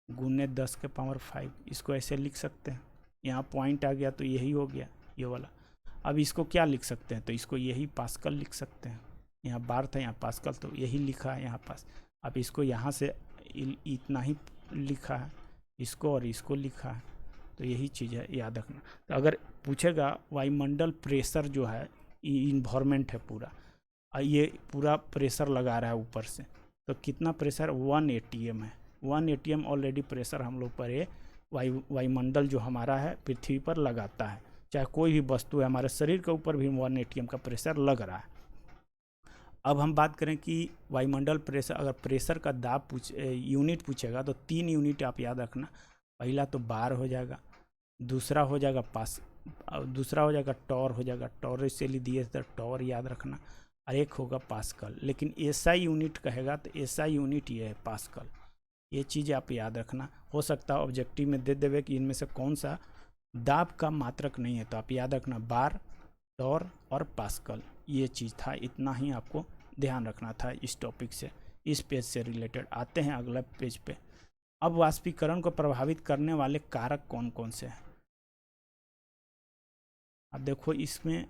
गुने 10 के पावर 5। इसको ऐसे लिख सकते हैं, यहाँ पॉइंट आ गया तो यही हो गया ये वाला। अब इसको क्या लिख सकते हैं? तो इसको यही पास्कल लिख सकते हैं। यहाँ बार था, यहाँ पास्कल, तो यही लिखा है यहाँ पास। अब इसको यहाँ से इतना ही लिखा है, इसको और इसको लिखा है, तो यही चीज़ है, याद रखना। तो अगर पूछेगा वायुमंडल प्रेशर जो है, इन्वायरमेंट है पूरा, ये पूरा प्रेशर लगा रहा है ऊपर से, तो कितना प्रेशर? 1 ATM है। 1 ATM ऑलरेडी प्रेशर हम लोग पर ये वायुमंडल जो हमारा है पृथ्वी पर लगाता है, चाहे कोई भी वस्तु है, हमारे शरीर के ऊपर भी 1 ATM का प्रेशर लग रहा है। अब हम बात करें कि वायुमंडल प्रेशर, अगर प्रेशर का दाब यूनिट पूछेगा तो 3 यूनिट आप याद रखना। पहला तो बार हो जाएगा, दूसरा हो जाएगा टॉर हो जाएगा, टॉर से दिए तो टॉर याद रखना, और एक होगा पास्कल। लेकिन एसआई यूनिट कहेगा तो एसआई यूनिट ये है पास्कल। ये चीज़ आप याद रखना। हो सकता है ऑब्जेक्टिव में दे देवे कि इनमें से कौन सा दाब का मात्रक नहीं है, तो आप याद रखना बार, टॉर और पास्कल। ये चीज़ था, इतना ही आपको ध्यान रखना था इस टॉपिक से, इस पेज से रिलेटेड। आते हैं अगला पेज पे। अब वाष्पीकरण को प्रभावित करने वाले कारक कौन कौन से हैं। अब देखो इसमें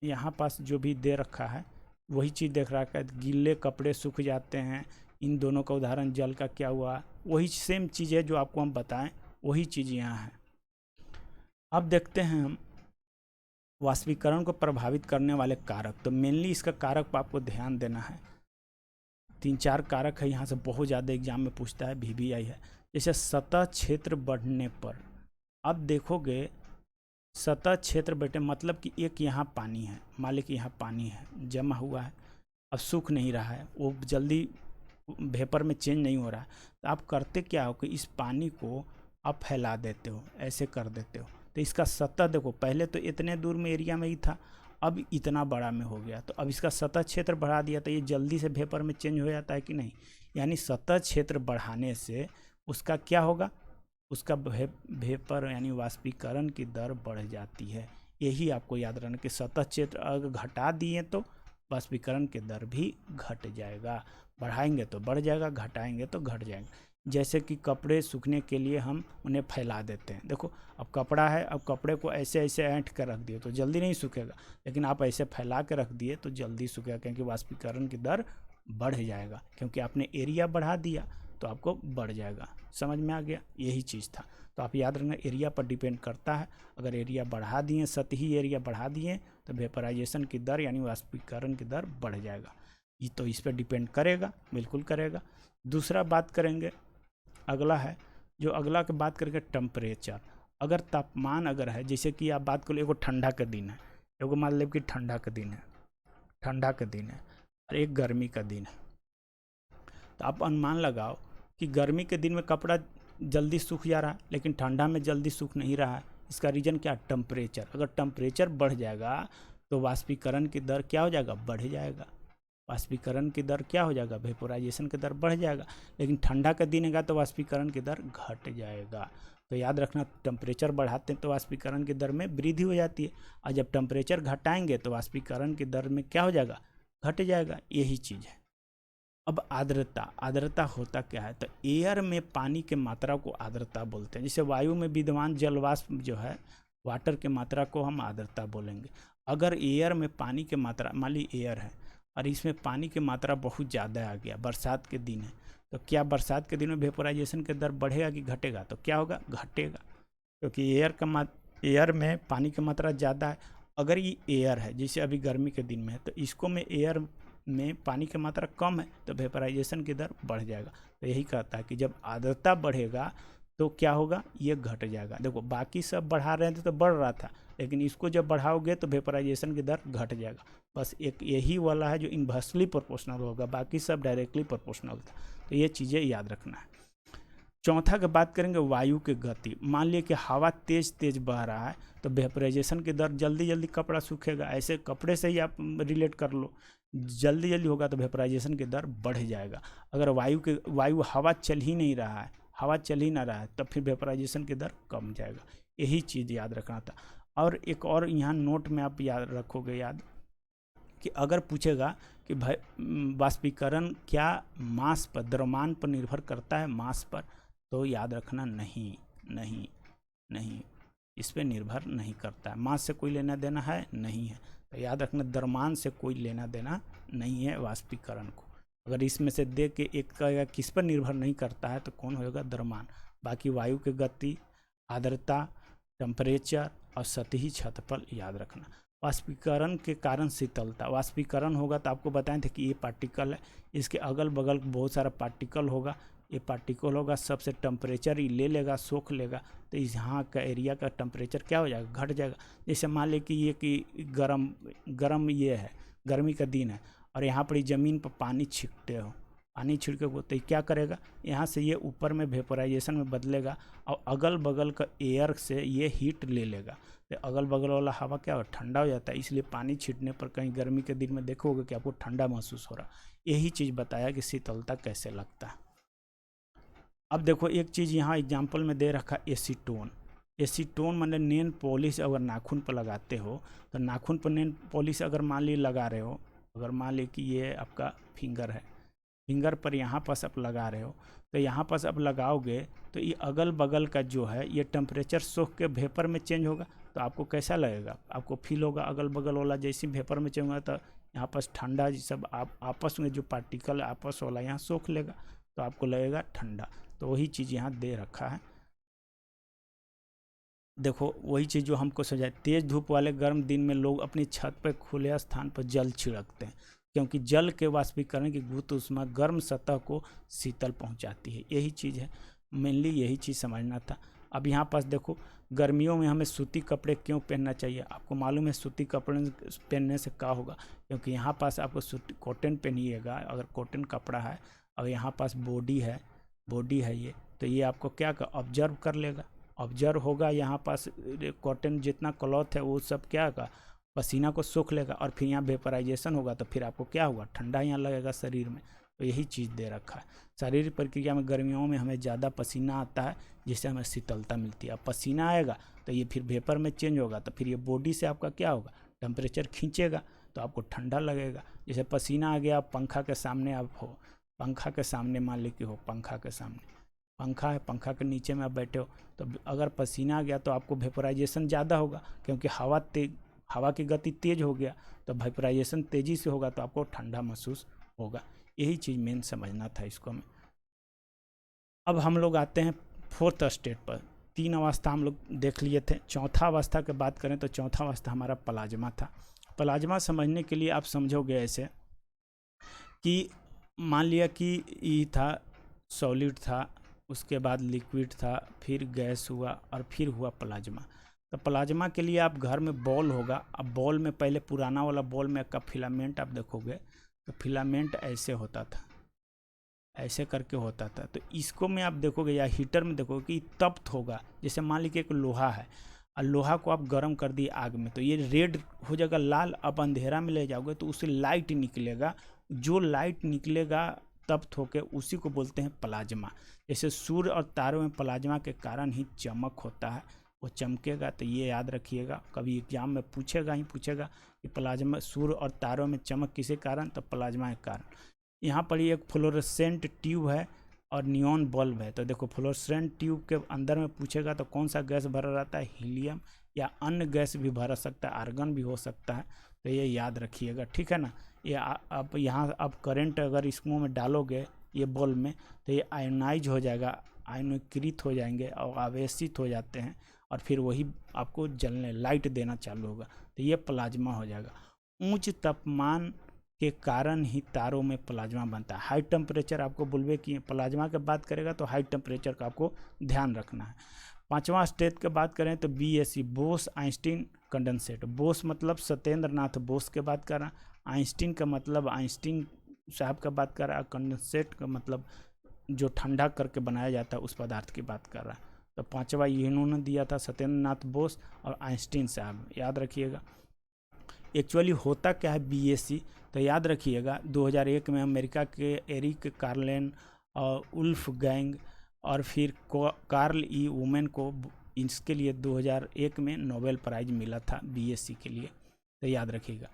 यहाँ पास जो भी दे रखा है वही चीज़ देख रहा है, गीले कपड़े सूख जाते हैं, इन दोनों का उदाहरण जल का क्या हुआ, वही सेम चीज़ है जो आपको हम बताएं, वही चीज़ यहाँ है। अब देखते हैं हम वाष्पीकरण को प्रभावित करने वाले कारक। तो मेनली इसका कारक पर आपको ध्यान देना है। 3-4 कारक है, यहाँ से बहुत ज़्यादा एग्जाम में पूछता है, VVI है। जैसे सतह क्षेत्र बढ़ने पर, अब देखोगे सतह क्षेत्र बढ़े मतलब कि एक यहाँ पानी है, मान लीजिए कि यहाँ पानी है जमा हुआ है, अब सूख नहीं रहा है, वो जल्दी वेपर में चेंज नहीं हो रहा है, तो आप करते क्या हो कि इस पानी को आप फैला देते हो, ऐसे कर देते हो। तो इसका सतह देखो, पहले तो इतने दूर में एरिया में ही था, अब इतना बड़ा में हो गया, तो अब इसका सतह क्षेत्र बढ़ा दिया तो ये जल्दी से वेपर में चेंज हो जाता है कि नहीं। यानी सतह क्षेत्र बढ़ाने से उसका क्या होगा, उसका वेपर यानी वाष्पीकरण की दर बढ़ जाती है। यही आपको याद रखना कि सतह क्षेत्र अगर घटा दिए तो वाष्पीकरण की दर भी घट जाएगा, बढ़ाएंगे तो बढ़ जाएगा, घटाएंगे तो घट जाएगा। जैसे कि कपड़े सूखने के लिए हम उन्हें फैला देते हैं, देखो अब कपड़ा है, अब कपड़े को ऐसे ऐसे ऐंठ कर रख दिए तो जल्दी नहीं सूखेगा, लेकिन आप ऐसे फैला के रख दिए तो जल्दी सूखेगा, क्योंकि वाष्पीकरण की दर बढ़ जाएगा, क्योंकि आपने एरिया बढ़ा दिया तो आपको बढ़ जाएगा। समझ में आ गया, यही चीज़ था। तो आप याद रखना एरिया पर डिपेंड करता है, अगर एरिया बढ़ा दिए, सतही एरिया बढ़ा दिए तो वेपराइजेशन की दर यानी वाष्पीकरण की दर बढ़ जाएगा। ये तो इस पर डिपेंड करेगा, बिल्कुल करेगा। दूसरा बात करेंगे, अगला है जो अगला की बात करेंगे टेम्परेचर। अगर तापमान अगर है, जैसे कि आप बात करो, एगो ठंडा का दिन है, एगो मान लो कि ठंडा का दिन है, ठंडा का दिन है और एक गर्मी का दिन है, तो आप अनुमान लगाओ कि गर्मी के दिन में कपड़ा जल्दी सूख जा रहा है, लेकिन ठंडा में जल्दी सूख नहीं रहा है। इसका रीज़न क्या, टेम्परेचर। अगर टेम्परेचर बढ़ जाएगा तो वाष्पीकरण की दर क्या हो जाएगा, बढ़ जाएगा। वाष्पीकरण की दर क्या हो जाएगा, वेपोराइजेशन की दर बढ़ जाएगा। लेकिन ठंडा का दिन है तो वाष्पीकरण की दर घट जाएगा। तो याद रखना, टेम्परेचर बढ़ाते हैं तो वाष्पीकरण की दर में वृद्धि हो जाती है, और जब टेम्परेचर घटाएंगे तो वाष्पीकरण की दर में क्या हो जाएगा, घट जाएगा। यही चीज़ है। अब आर्द्रता, आर्द्रता होता क्या है, तो एयर में पानी के मात्रा को आर्द्रता बोलते हैं। जैसे वायु में विद्यमान जलवाष्प जो है, वाटर के मात्रा को हम आर्द्रता बोलेंगे। अगर एयर में पानी के मात्रा, मान ली एयर है और इसमें पानी की मात्रा बहुत ज़्यादा आ गया, बरसात के दिन है, तो क्या बरसात के दिन में वेपोराइजेशन की दर बढ़ेगा कि घटेगा, तो क्या होगा, घटेगा, क्योंकि एयर में पानी की मात्रा ज़्यादा है। अगर ये एयर है, जैसे अभी गर्मी के दिन में है, तो इसको में एयर में पानी की मात्रा कम है तो वेपराइजेशन की दर बढ़ जाएगा। तो यही कहता है कि जब आर्द्रता बढ़ेगा तो क्या होगा, ये घट जाएगा। देखो बाकी सब बढ़ा रहे थे तो बढ़ रहा था, लेकिन इसको जब बढ़ाओगे तो वेपराइजेशन की दर घट जाएगा। बस एक यही वाला है जो इन्वर्सली प्रोपोर्शनल होगा, बाकी सब डायरेक्टली प्रोपोर्शनल था। तो ये चीज़ें याद रखना है। चौथा की बात करेंगे वायु की गति। मान लिया कि हवा तेज तेज बह रहा है तो वेपराइजेशन की दर जल्दी जल्दी कपड़ा सूखेगा। ऐसे कपड़े से ही आप रिलेट कर लो, जल्दी जल्दी होगा तो वेपराइजेशन की दर बढ़ जाएगा। अगर वायु हवा चल ही नहीं रहा है, हवा चल ही ना रहा है, तब फिर वेपराइजेशन की दर कम जाएगा। यही चीज़ याद रखना था। और एक और यहाँ नोट में आप याद रखोगे, याद कि अगर पूछेगा कि भाई वाष्पीकरण क्या मास पर, द्रव्यमान पर निर्भर करता है, मास पर, तो याद रखना नहीं नहीं नहीं, इस पर निर्भर नहीं करता है। मास से कोई लेना देना है नहीं है। तो याद रखना, द्रव्यमान से कोई लेना देना नहीं है वाष्पीकरण को। अगर इसमें से दे के एक का किस पर निर्भर नहीं करता है तो कौन होगा, द्रव्यमान। बाकी वायु की गति, आर्द्रता, टेम्परेचर और सतही क्षेत्रफल याद रखना। वाष्पीकरण के कारण शीतलता, वाष्पीकरण होगा तो आपको बताए थे कि ये पार्टिकल है, इसके अगल बगल बहुत सारा पार्टिकल होगा, ये पार्टिकल होगा, सबसे टेम्परेचर ही ले लेगा, सोख लेगा, तो इस यहाँ का एरिया का टेम्परेचर क्या हो जाएगा, घट जाएगा। जैसे मान लें कि ये कि गरम ये है, गर्मी का दिन है और यहाँ पर ज़मीन पर पानी छिड़कते हो, पानी छिड़के हो तो क्या करेगा, यहाँ से ये ऊपर में वेपोराइजेशन में बदलेगा और अगल बगल का एयर से ये हीट ले लेगा, तो अगल बगल वाला हवा क्या हो, ठंडा हो जाता है। इसलिए पानी छींटने पर कहीं गर्मी के दिन में देखोगे कि आपको ठंडा महसूस हो रहा। यही चीज़ बताया कि शीतलता कैसे लगता है। अब देखो एक चीज़ यहाँ एग्जाम्पल में दे रखा, एसीटोन। एसीटोन माने नेल पॉलिश अगर नाखून पर लगाते हो, तो नाखून पर नेल पॉलिश अगर मान ली लगा रहे हो अगर मान ली कि ये आपका फिंगर है, फिंगर पर यहाँ पास आप लगा रहे हो, तो यहाँ पास आप लगाओगे तो ये अगल बगल का जो है ये टेम्परेचर सोख के वेपर में चेंज होगा। तो आपको कैसा लगेगा, आपको फील होगा अगल बगल वाला जैसे वेपर में चेंज होगा, तो यहाँ पास ठंडा सब आप आपस में जो पार्टिकल आपस वाला यहाँ सोख लेगा, तो आपको लगेगा ठंडा। तो वही चीज़ यहाँ दे रखा है, देखो वही चीज़ जो हमको समझाए। तेज़ धूप वाले गर्म दिन में लोग अपनी छत पर खुले स्थान पर जल छिड़कते हैं, क्योंकि जल के वाष्पीकरण की गुरुत्व ऊष्मा गर्म सतह को शीतल पहुंचाती है। यही चीज़ है, मेनली यही चीज़ समझना था। अब यहाँ पास देखो, गर्मियों में हमें सूती कपड़े क्यों पहनना चाहिए, आपको मालूम है सूती कपड़े पहनने से क्या होगा, क्योंकि यहाँ पास आपको सूती कॉटन पहनिएगा, अगर कॉटन कपड़ा है और यहाँ पास बॉडी है ये, तो ये आपको क्या ऑब्जर्व कर लेगा, ऑब्जर्व होगा। यहाँ पास कॉटन जितना क्लॉथ है वो सब क्या का पसीना को सोख लेगा, और फिर यहाँ वेपराइजेशन होगा, तो फिर आपको क्या होगा, ठंडा यहाँ लगेगा शरीर में। तो यही चीज़ दे रखा है। शारीरिक प्रक्रिया में गर्मियों में हमें ज़्यादा पसीना आता है, जिससे हमें शीतलता मिलती है। अब पसीना आएगा तो ये फिर वेपर में चेंज होगा, तो फिर ये बॉडी से आपका क्या होगा, टेम्परेचर खींचेगा, तो आपको ठंडा लगेगा। जैसे पसीना आ गया, आप पंखा के सामने आप हो, पंखा के सामने मान ली कि हो, पंखा के सामने पंखा है, पंखा के नीचे में आप बैठे हो, तो अगर पसीना आ गया तो आपको वेपराइजेशन ज़्यादा होगा, क्योंकि हवा की गति तेज़ हो गया, तो वेपराइजेशन तेज़ी से होगा, तो आपको ठंडा महसूस होगा। यही चीज़ मेन समझना था इसको हमें। अब हम लोग आते हैं फोर्थ स्टेट पर। 3 अवस्था हम लोग देख लिए थे। चौथा अवस्था की बात करें तो चौथा अवस्था हमारा प्लाज्मा था। प्लाज्मा समझने के लिए आप समझोगे ऐसे कि मान लिया कि ये था, सॉलिड था, उसके बाद लिक्विड था, फिर गैस हुआ और फिर हुआ प्लाज्मा। तो प्लाज्मा के लिए आप घर में बॉल होगा। अब बॉल में पहले पुराना वाला बॉल में का फिलामेंट आप देखोगे तो फिलामेंट ऐसे होता था, ऐसे करके होता था। तो इसको में आप देखोगे या हीटर में देखोगे कि तप्त होगा। जैसे मान लीजिए एक लोहा है और लोहा को आप गर्म कर दिए आग में, तो ये रेड हो जाएगा, लाल। अब अंधेरा में ले जाओगे तो उससे लाइट निकलेगा, जो लाइट निकलेगा तप्त होके उसी को बोलते हैं प्लाज्मा। जैसे सूर्य और तारों में प्लाज्मा के कारण ही चमक होता है, वो चमकेगा। तो ये याद रखिएगा, कभी एग्जाम में पूछेगा कि प्लाज्मा, सूर्य और तारों में चमक किसे कारण, तो प्लाज्मा के कारण। यहाँ पर ये एक फ्लोरोसेंट ट्यूब है और नियॉन बल्ब है। तो देखो फ्लोरोसेंट ट्यूब के अंदर में पूछेगा तो कौन सा गैस भरा रहता है, हीलियम, या अन्य गैस भी भरा सकता है, आर्गन भी हो सकता है। तो ये याद रखिएगा, ठीक है ना। ये आप यहाँ आप करंट अगर इसमें में डालोगे ये बल्ब में, तो ये आयोनाइज हो जाएगा, आयनीकृत हो जाएंगे और आवेशित हो जाते हैं, और फिर वही आपको जलने लाइट देना चालू होगा। तो ये प्लाज्मा हो जाएगा। उच्च तापमान के कारण ही तारों में प्लाज्मा बनता है। हाई टेम्परेचर आपको बोलबे कि प्लाज्मा की बात करेगा तो हाई टेम्परेचर का आपको ध्यान रखना है। 5वां स्टेज की बात करें तो BSC, Bose Einstein condensate. Bose मतलब सत्येंद्र नाथ बोस के बात कर रहा, आइंस्टीन का मतलब आइंस्टीन साहब का बात कर रहा, कंडेंसेट का मतलब जो ठंडा करके बनाया जाता है उस पदार्थ की बात कर रहा है। तो 5वां इन्होंने दिया था, सत्येंद्र नाथ बोस और आइंस्टीन साहब, याद रखिएगा। एक्चुअली होता क्या है BSC, तो याद रखिएगा 2001 में अमेरिका के एरिक कार्लेन और उल्फ गैंग और फिर कार्ल ई वुमेन को इसके लिए 2001 में नोबेल प्राइज मिला था BSC के लिए। तो याद रखिएगा।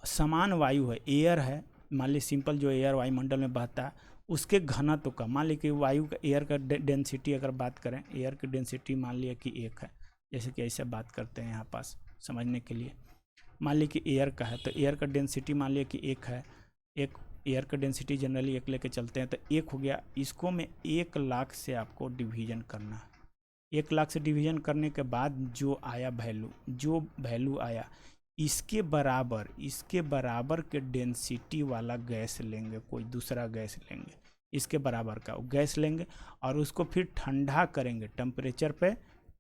समान वायु है, एयर है, मान ली सिंपल जो एयर वायुमंडल में बहता है उसके घनत्व का, मान ली कि वायु का एयर का डेंसिटी अगर बात करें, एयर की डेंसिटी मान लिया कि 1 है, जैसे कि ऐसे बात करते हैं यहाँ पास समझने के लिए। मान ली कि एयर का है तो एयर का डेंसिटी मान लिया कि 1 है, एक एयर का डेंसिटी जनरली 1 लेके चलते हैं, तो 1 हो गया। इसको में 1 लाख से आपको डिवीजन करना है। 1 लाख से डिवीजन करने के बाद जो आया वैल्यू आया, इसके बराबर के डेंसिटी वाला गैस लेंगे, कोई दूसरा गैस लेंगे, इसके बराबर का गैस लेंगे और उसको फिर ठंडा करेंगे, टेम्परेचर पे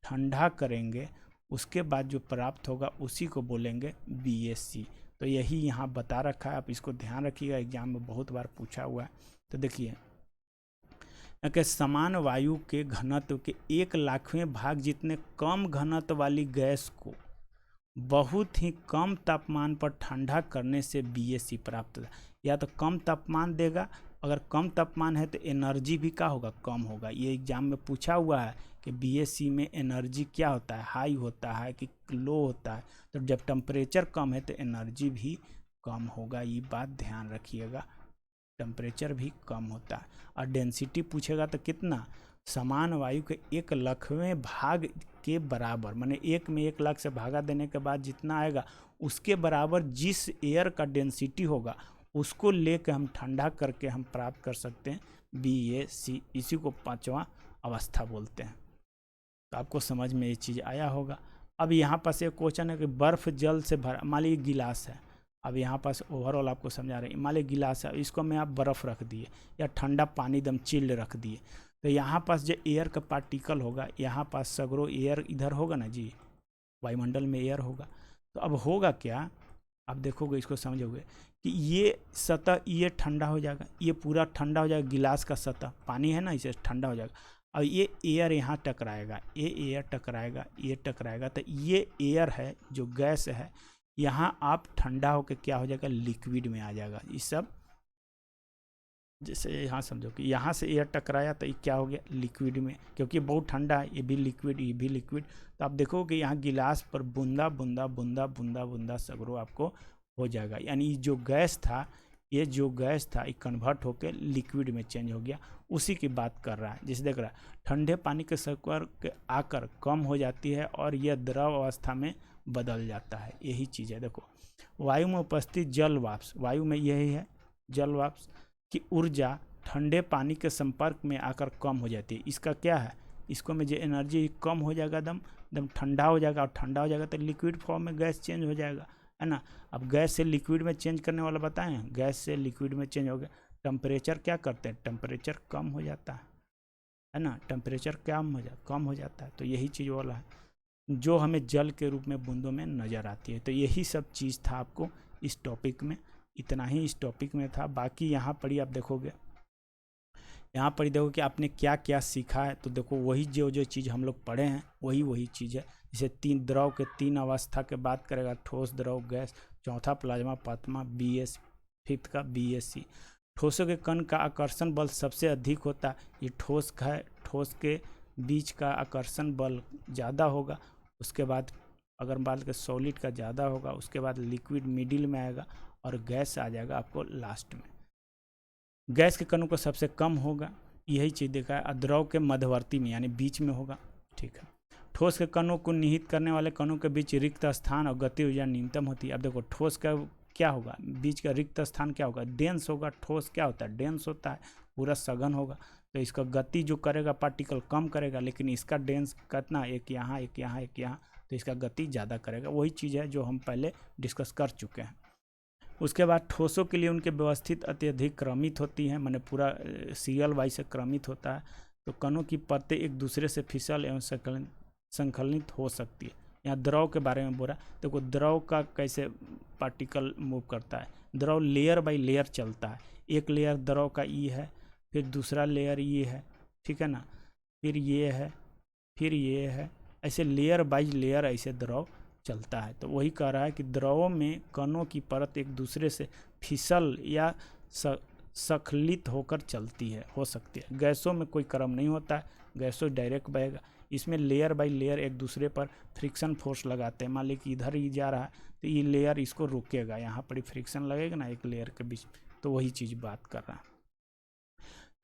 ठंडा करेंगे। उसके बाद जो प्राप्त होगा उसी को बोलेंगे BSC। तो यही यहाँ बता रखा है, आप इसको ध्यान रखिएगा, एग्जाम में बहुत बार पूछा हुआ है। तो देखिए कि समान वायु के घनत्व के 1/100वें भाग जितने कम घनत्व वाली गैस को बहुत ही कम तापमान पर ठंडा करने से BSC प्राप्त होगा। या तो कम तापमान देगा, अगर कम तापमान है तो एनर्जी भी क्या होगा, कम होगा। ये एग्जाम में पूछा हुआ है कि BSC में एनर्जी क्या होता है, हाई होता है कि लो होता है। तो जब टेम्परेचर कम है तो एनर्जी भी कम होगा, ये बात ध्यान रखिएगा। टेम्परेचर भी कम होता है। और डेंसिटी पूछेगा तो कितना, समान वायु के 1,00,000वें भाग के बराबर, माने 1 में 1,00,000 से भागा देने के बाद जितना आएगा उसके बराबर जिस एयर का डेंसिटी होगा उसको लेके हम ठंडा करके हम प्राप्त कर सकते हैं BAC। इसी को 5वां अवस्था बोलते हैं। तो आपको समझ में ये चीज़ आया होगा। अब यहाँ पास एक क्वेश्चन है कि बर्फ़ जल से भरा, मान लीजिए गिलास है। अब यहाँ पास ओवरऑल आपको समझा रहे हैं, मान लीजिए गिलास है, इसको में आप बर्फ़ रख दिए या ठंडा पानी एकदम चिल्ड रख दिए, तो यहाँ पास जो एयर का पार्टिकल होगा, यहाँ पास सगरो एयर इधर होगा ना जी, वायुमंडल में एयर होगा। तो अब होगा क्या, आप देखोगे इसको समझोगे कि ये सतह ये ठंडा हो जाएगा, ये पूरा ठंडा हो जाएगा, गिलास का सतह पानी है ना, इसे ठंडा हो जाएगा। अब ये एयर यहाँ टकराएगा, ये एयर टकराएगा, ये टकराएगा, तो ये एयर है जो गैस है, यहाँ आप ठंडा होकर क्या हो जाएगा, लिक्विड में आ जाएगा। ये सब जैसे यहाँ समझो कि यहाँ से एयर टकराया तो ये क्या हो गया, लिक्विड में, क्योंकि बहुत ठंडा है, ये भी लिक्विड, ये भी लिक्विड। तो आप देखो कि यहाँ गिलास पर बूंदा बूंदा बूंदा बूंदा बूंदा सगरो आपको हो जाएगा, यानी जो गैस था, ये जो गैस था ये कन्वर्ट होकर लिक्विड में चेंज हो गया। उसी की बात कर रहा है, जिसे देख रहा है ठंडे पानी के संपर्क आकर कम हो जाती है और यह द्रव अवस्था में बदल जाता है। यही चीज़ है। देखो वायु में उपस्थित जल वाष्प, वायु में यही है जल वाष्प की ऊर्जा ठंडे पानी के संपर्क में आकर कम हो जाती है। इसका क्या है, इसको में जो एनर्जी कम हो जाएगा, एकदम ठंडा हो जाएगा, और ठंडा हो जाएगा तो लिक्विड फॉर्म में गैस चेंज हो जाएगा, है ना। अब गैस से लिक्विड में चेंज करने वाला बताएं, गैस से लिक्विड में चेंज हो गया। टेम्परेचर क्या करते हैं, टेम्परेचर कम हो जाता है ना, टेम्परेचर कम हो जाता है। तो यही चीज़ वाला है जो हमें जल के रूप में बूंदों में नज़र आती है। तो यही सब चीज़ था आपको इस टॉपिक में, इतना ही इस टॉपिक में था। बाकी यहाँ पर ही आप देखोगे, यहाँ पर ही देखो कि आपने क्या क्या सीखा है। तो देखो वही जो चीज़ हम लोग पढ़े हैं वही चीज़ है। जैसे 3 द्रव के 3 अवस्था के बात करेगा, ठोस, द्रव, गैस, चौथा प्लाज्मा, पाँचवां BS, 5th का BSC। ठोसों के कण का आकर्षण बल सबसे अधिक होता है, ये ठोस का है, ठोस के बीच का आकर्षण बल ज़्यादा होगा, उसके बाद अगर बात करें सॉलिड का ज़्यादा होगा, उसके बाद लिक्विड मिडिल में आएगा और गैस आ जाएगा आपको लास्ट में। गैस के कणों को सबसे कम होगा, यही चीज़ देखा है। द्रव के मध्यवर्ती में यानी बीच में होगा, ठीक है। ठोस के कणों को निहित करने वाले कणों के बीच रिक्त स्थान और गति ऊर्जा न्यूनतम होती है। अब देखो ठोस का क्या होगा, बीच का रिक्त स्थान क्या होगा, डेंस होगा। ठोस क्या होता है, डेंस होता है, पूरा सघन होगा, तो इसका गति जो करेगा पार्टिकल कम करेगा, लेकिन इसका डेंस कितना, एक यहाँ एक यहाँ एक यहाँ, तो इसका गति ज़्यादा करेगा। वही चीज़ है जो हम पहले डिस्कस कर चुके हैं। उसके बाद ठोसों के लिए उनके व्यवस्थित अत्यधिक क्रमित होती हैं, माने पूरा सीरियल वाइज से क्रमित होता है। तो कणों की परतें एक दूसरे से फिसल एवं संकलित हो सकती है। यहाँ द्रव के बारे में बोला, देखो द्रव का कैसे पार्टिकल मूव करता है। द्रव लेयर बाय लेयर चलता है, एक लेयर द्रव का ई है, फिर दूसरा लेयर ये है, ठीक है ना, फिर ये है, फिर ये है, ऐसे लेयर बाय लेयर ऐसे द्रव चलता है। तो वही कह रहा है कि द्रवों में कणों की परत एक दूसरे से फिसल या स्खलित होकर चलती है, हो सकती है। गैसों में कोई क्रम नहीं होता है, गैसों डायरेक्ट बहेगा। इसमें लेयर बाय लेयर एक दूसरे पर फ्रिक्शन फोर्स लगाते हैं। मान लीजिए कि इधर ही जा रहा है तो ये लेयर इसको रोकेगा, यहाँ पर ही फ्रिक्शन लगेगा ना एक लेयर के बीच, तो वही चीज़ बात कर रहा है।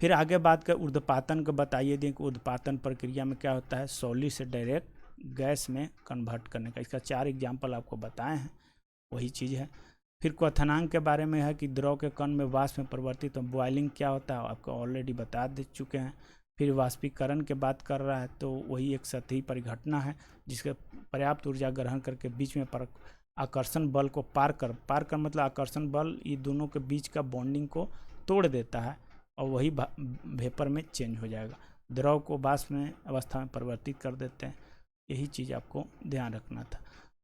फिर आगे बात कर ऊर्ध्वपातन को बताइए दें कि ऊर्ध्वपातन प्रक्रिया में क्या होता है, सॉलिड से डायरेक्ट गैस में कन्वर्ट करने का। इसका 4 एग्जाम्पल आपको बताए हैं, वही चीज़ है। फिर क्वथनांक के बारे में है कि द्रव के कण में वाष्प में परिवर्तित तो बॉइलिंग क्या होता है आपको ऑलरेडी बता दे चुके हैं। फिर वाष्पीकरण की बात कर रहा है, तो वही एक सतही परिघटना है जिसके पर्याप्त ऊर्जा ग्रहण करके बीच में आकर्षण बल को पार कर मतलब आकर्षण बल ये दोनों के बीच का बॉन्डिंग को तोड़ देता है और वही वेपर में चेंज हो जाएगा। द्रव को वाष्प में अवस्था में परिवर्तित कर देते हैं। यही चीज़ आपको ध्यान रखना था।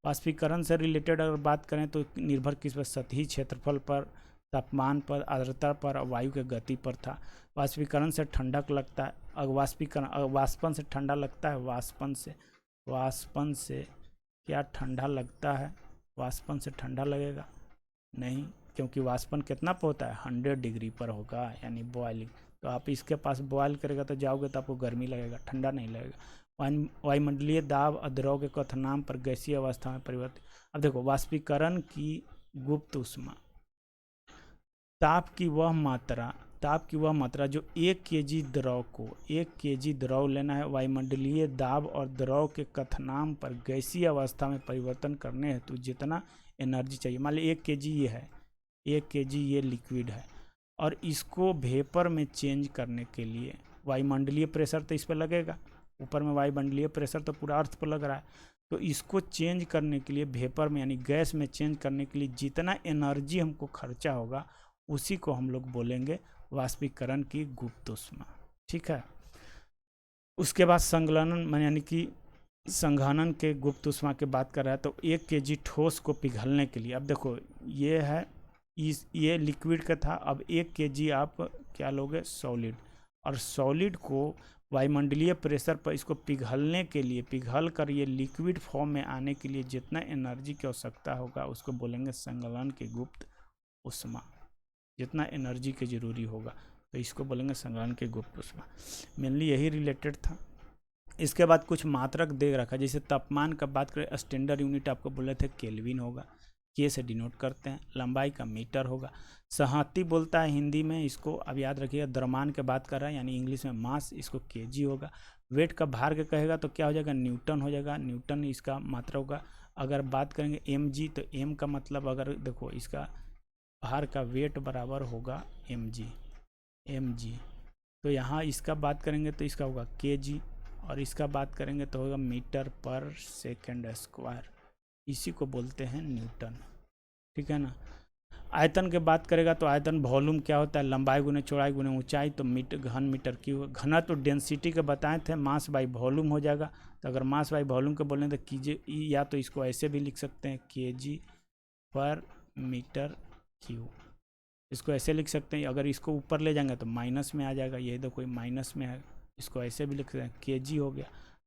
वाष्पीकरण से रिलेटेड अगर बात करें तो निर्भर किस पर, सतही क्षेत्रफल पर, तापमान पर, आर्द्रता पर और वायु के गति पर था। वाष्पीकरण से ठंडक लगता है, वाष्पन से ठंडा लगता है, वाष्पन से क्या ठंडा लगता है, वाष्पन से ठंडा लगेगा नहीं, क्योंकि वाष्पन कितना पर होता है 100 डिग्री पर होगा, यानी बॉयलिंग। तो आप इसके पास बॉयल करेगा तो जाओगे तो आपको गर्मी लगेगा, ठंडा नहीं लगेगा। वायुमंडलीय दाब द्रव के क्वथनांक पर गैसीय अवस्था में परिवर्तित। अब देखो वाष्पीकरण की गुप्त ऊष्मा, ताप की वह मात्रा जो 1 केजी द्रव को 1 केजी द्रव लेना है, वायुमंडलीय दाब और द्रव के कथनांक पर गैसीय अवस्था में परिवर्तन करने हेतु जितना एनर्जी चाहिए। मान लीजिए 1 केजी ये है, 1 केजी ये लिक्विड है, और इसको वेपर में चेंज करने के लिए वायुमंडलीय प्रेशर तो इस पर लगेगा, ऊपर में वायुमंडलीय प्रेशर तो पूरा अर्थ पर लग रहा है, तो इसको चेंज करने के लिए वेपर में यानी गैस में चेंज करने के लिए जितना एनर्जी हमको खर्चा होगा उसी को हम लोग बोलेंगे वाष्पीकरण की गुप्त ऊष्मा। ठीक है। उसके बाद संगलनन यानी कि संघनन के गुप्त ऊष्मा की बात कर रहा है, तो 1 केजी ठोस को पिघलने के लिए, अब देखो ये है ये लिक्विड का था, अब 1 केजी आप क्या लोगे, सॉलिड, और सॉलिड को वायुमंडलीय प्रेशर पर इसको पिघलने के लिए, पिघल कर ये लिक्विड फॉर्म में आने के लिए जितना एनर्जी की आवश्यकता होगा उसको बोलेंगे संगलन की गुप्त ऊष्मा। जितना एनर्जी की ज़रूरी होगा तो इसको बोलेंगे संगलन की गुप्त ऊष्मा। मेनली यही रिलेटेड था। इसके बाद कुछ मात्रक दे रखा, जैसे तापमान का बात करें, स्टैंडर्ड यूनिट आपको बोले थे केल्विन होगा, के से डिनोट करते हैं, लंबाई का मीटर होगा, सहाती बोलता है हिंदी में इसको, अब याद रखिएगा, द्रव्यमान की बात कर रहा है यानी इंग्लिश में मास, इसको केजी होगा, वेट का भार के कहेगा तो क्या हो जाएगा, न्यूटन हो जाएगा, न्यूटन इसका मात्रा होगा। अगर बात करेंगे एम जी, तो एम का मतलब अगर देखो इसका भार का वेट बराबर होगा एम जी, तो यहाँ इसका बात करेंगे तो इसका होगा के जी, और इसका बात करेंगे तो होगा मीटर पर सेकेंड स्क्वायर, इसी को बोलते हैं न्यूटन। ठीक है ना। आयतन के बात करेगा तो आयतन वॉल्यूम क्या होता है, लंबाई गुने चौड़ाई गुने ऊंचाई, तो मीटर घन मीटर क्यूब। घनत्व तो डेंसिटी के बताए थे, मास बाई वॉल्यूम हो जाएगा, तो अगर मास बाई वॉल्यूम के बोलें तो कीजिए, या तो इसको ऐसे भी लिख सकते हैं केजी पर मीटर क्यूब, इसको ऐसे लिख सकते हैं। अगर इसको ऊपर ले जाएंगे तो माइनस में आ जाएगा, ये तो कोई माइनस में है, इसको ऐसे भी लिख सकते हैं केजी हो गया,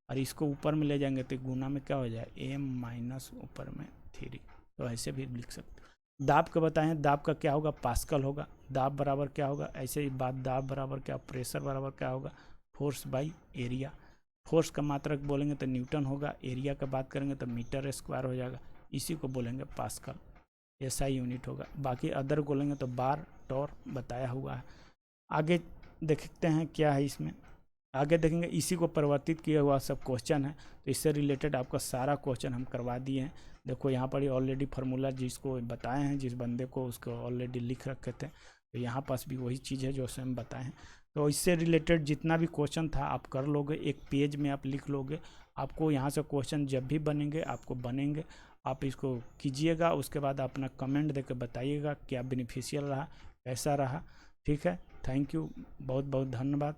और इसको ऊपर में ले जाएंगे तो गुना में क्या हो जाए एम माइनस ऊपर में 3, तो ऐसे भी लिख सकते हैं। दाब का बताएं, दाब का क्या होगा, पास्कल होगा, दाब बराबर क्या होगा, ऐसे ही बात, दाब बराबर क्या, प्रेशर बराबर क्या होगा, फोर्स बाई एरिया। फोर्स का मात्रक बोलेंगे तो न्यूटन होगा, एरिया का बात करेंगे तो मीटर स्क्वायर हो जाएगा, इसी को बोलेंगे पास्कल, एसआई यूनिट होगा। बाकी अदर बोलेंगे तो बार टॉर बताया हुआ है। आगे देखते हैं क्या है इसमें, आगे देखेंगे इसी को परिवर्तित किया हुआ सब क्वेश्चन है, तो इससे रिलेटेड आपका सारा क्वेश्चन हम करवा दिए हैं। देखो यहाँ पर ही ऑलरेडी फार्मूला जिसको बताए हैं, जिस बंदे को, उसको ऑलरेडी लिख रखे थे, तो यहाँ पास भी वही चीज़ है जो हम बताए हैं। तो इससे रिलेटेड जितना भी क्वेश्चन था आप कर लोगे, एक पेज में आप लिख लोगे, आपको यहाँ से क्वेश्चन जब भी बनेंगे आपको बनेंगे, आप इसको कीजिएगा, उसके बाद अपना कमेंट देकर बताइएगा क्या बेनिफिशियल रहा, कैसा रहा। ठीक है, थैंक यू, बहुत बहुत धन्यवाद।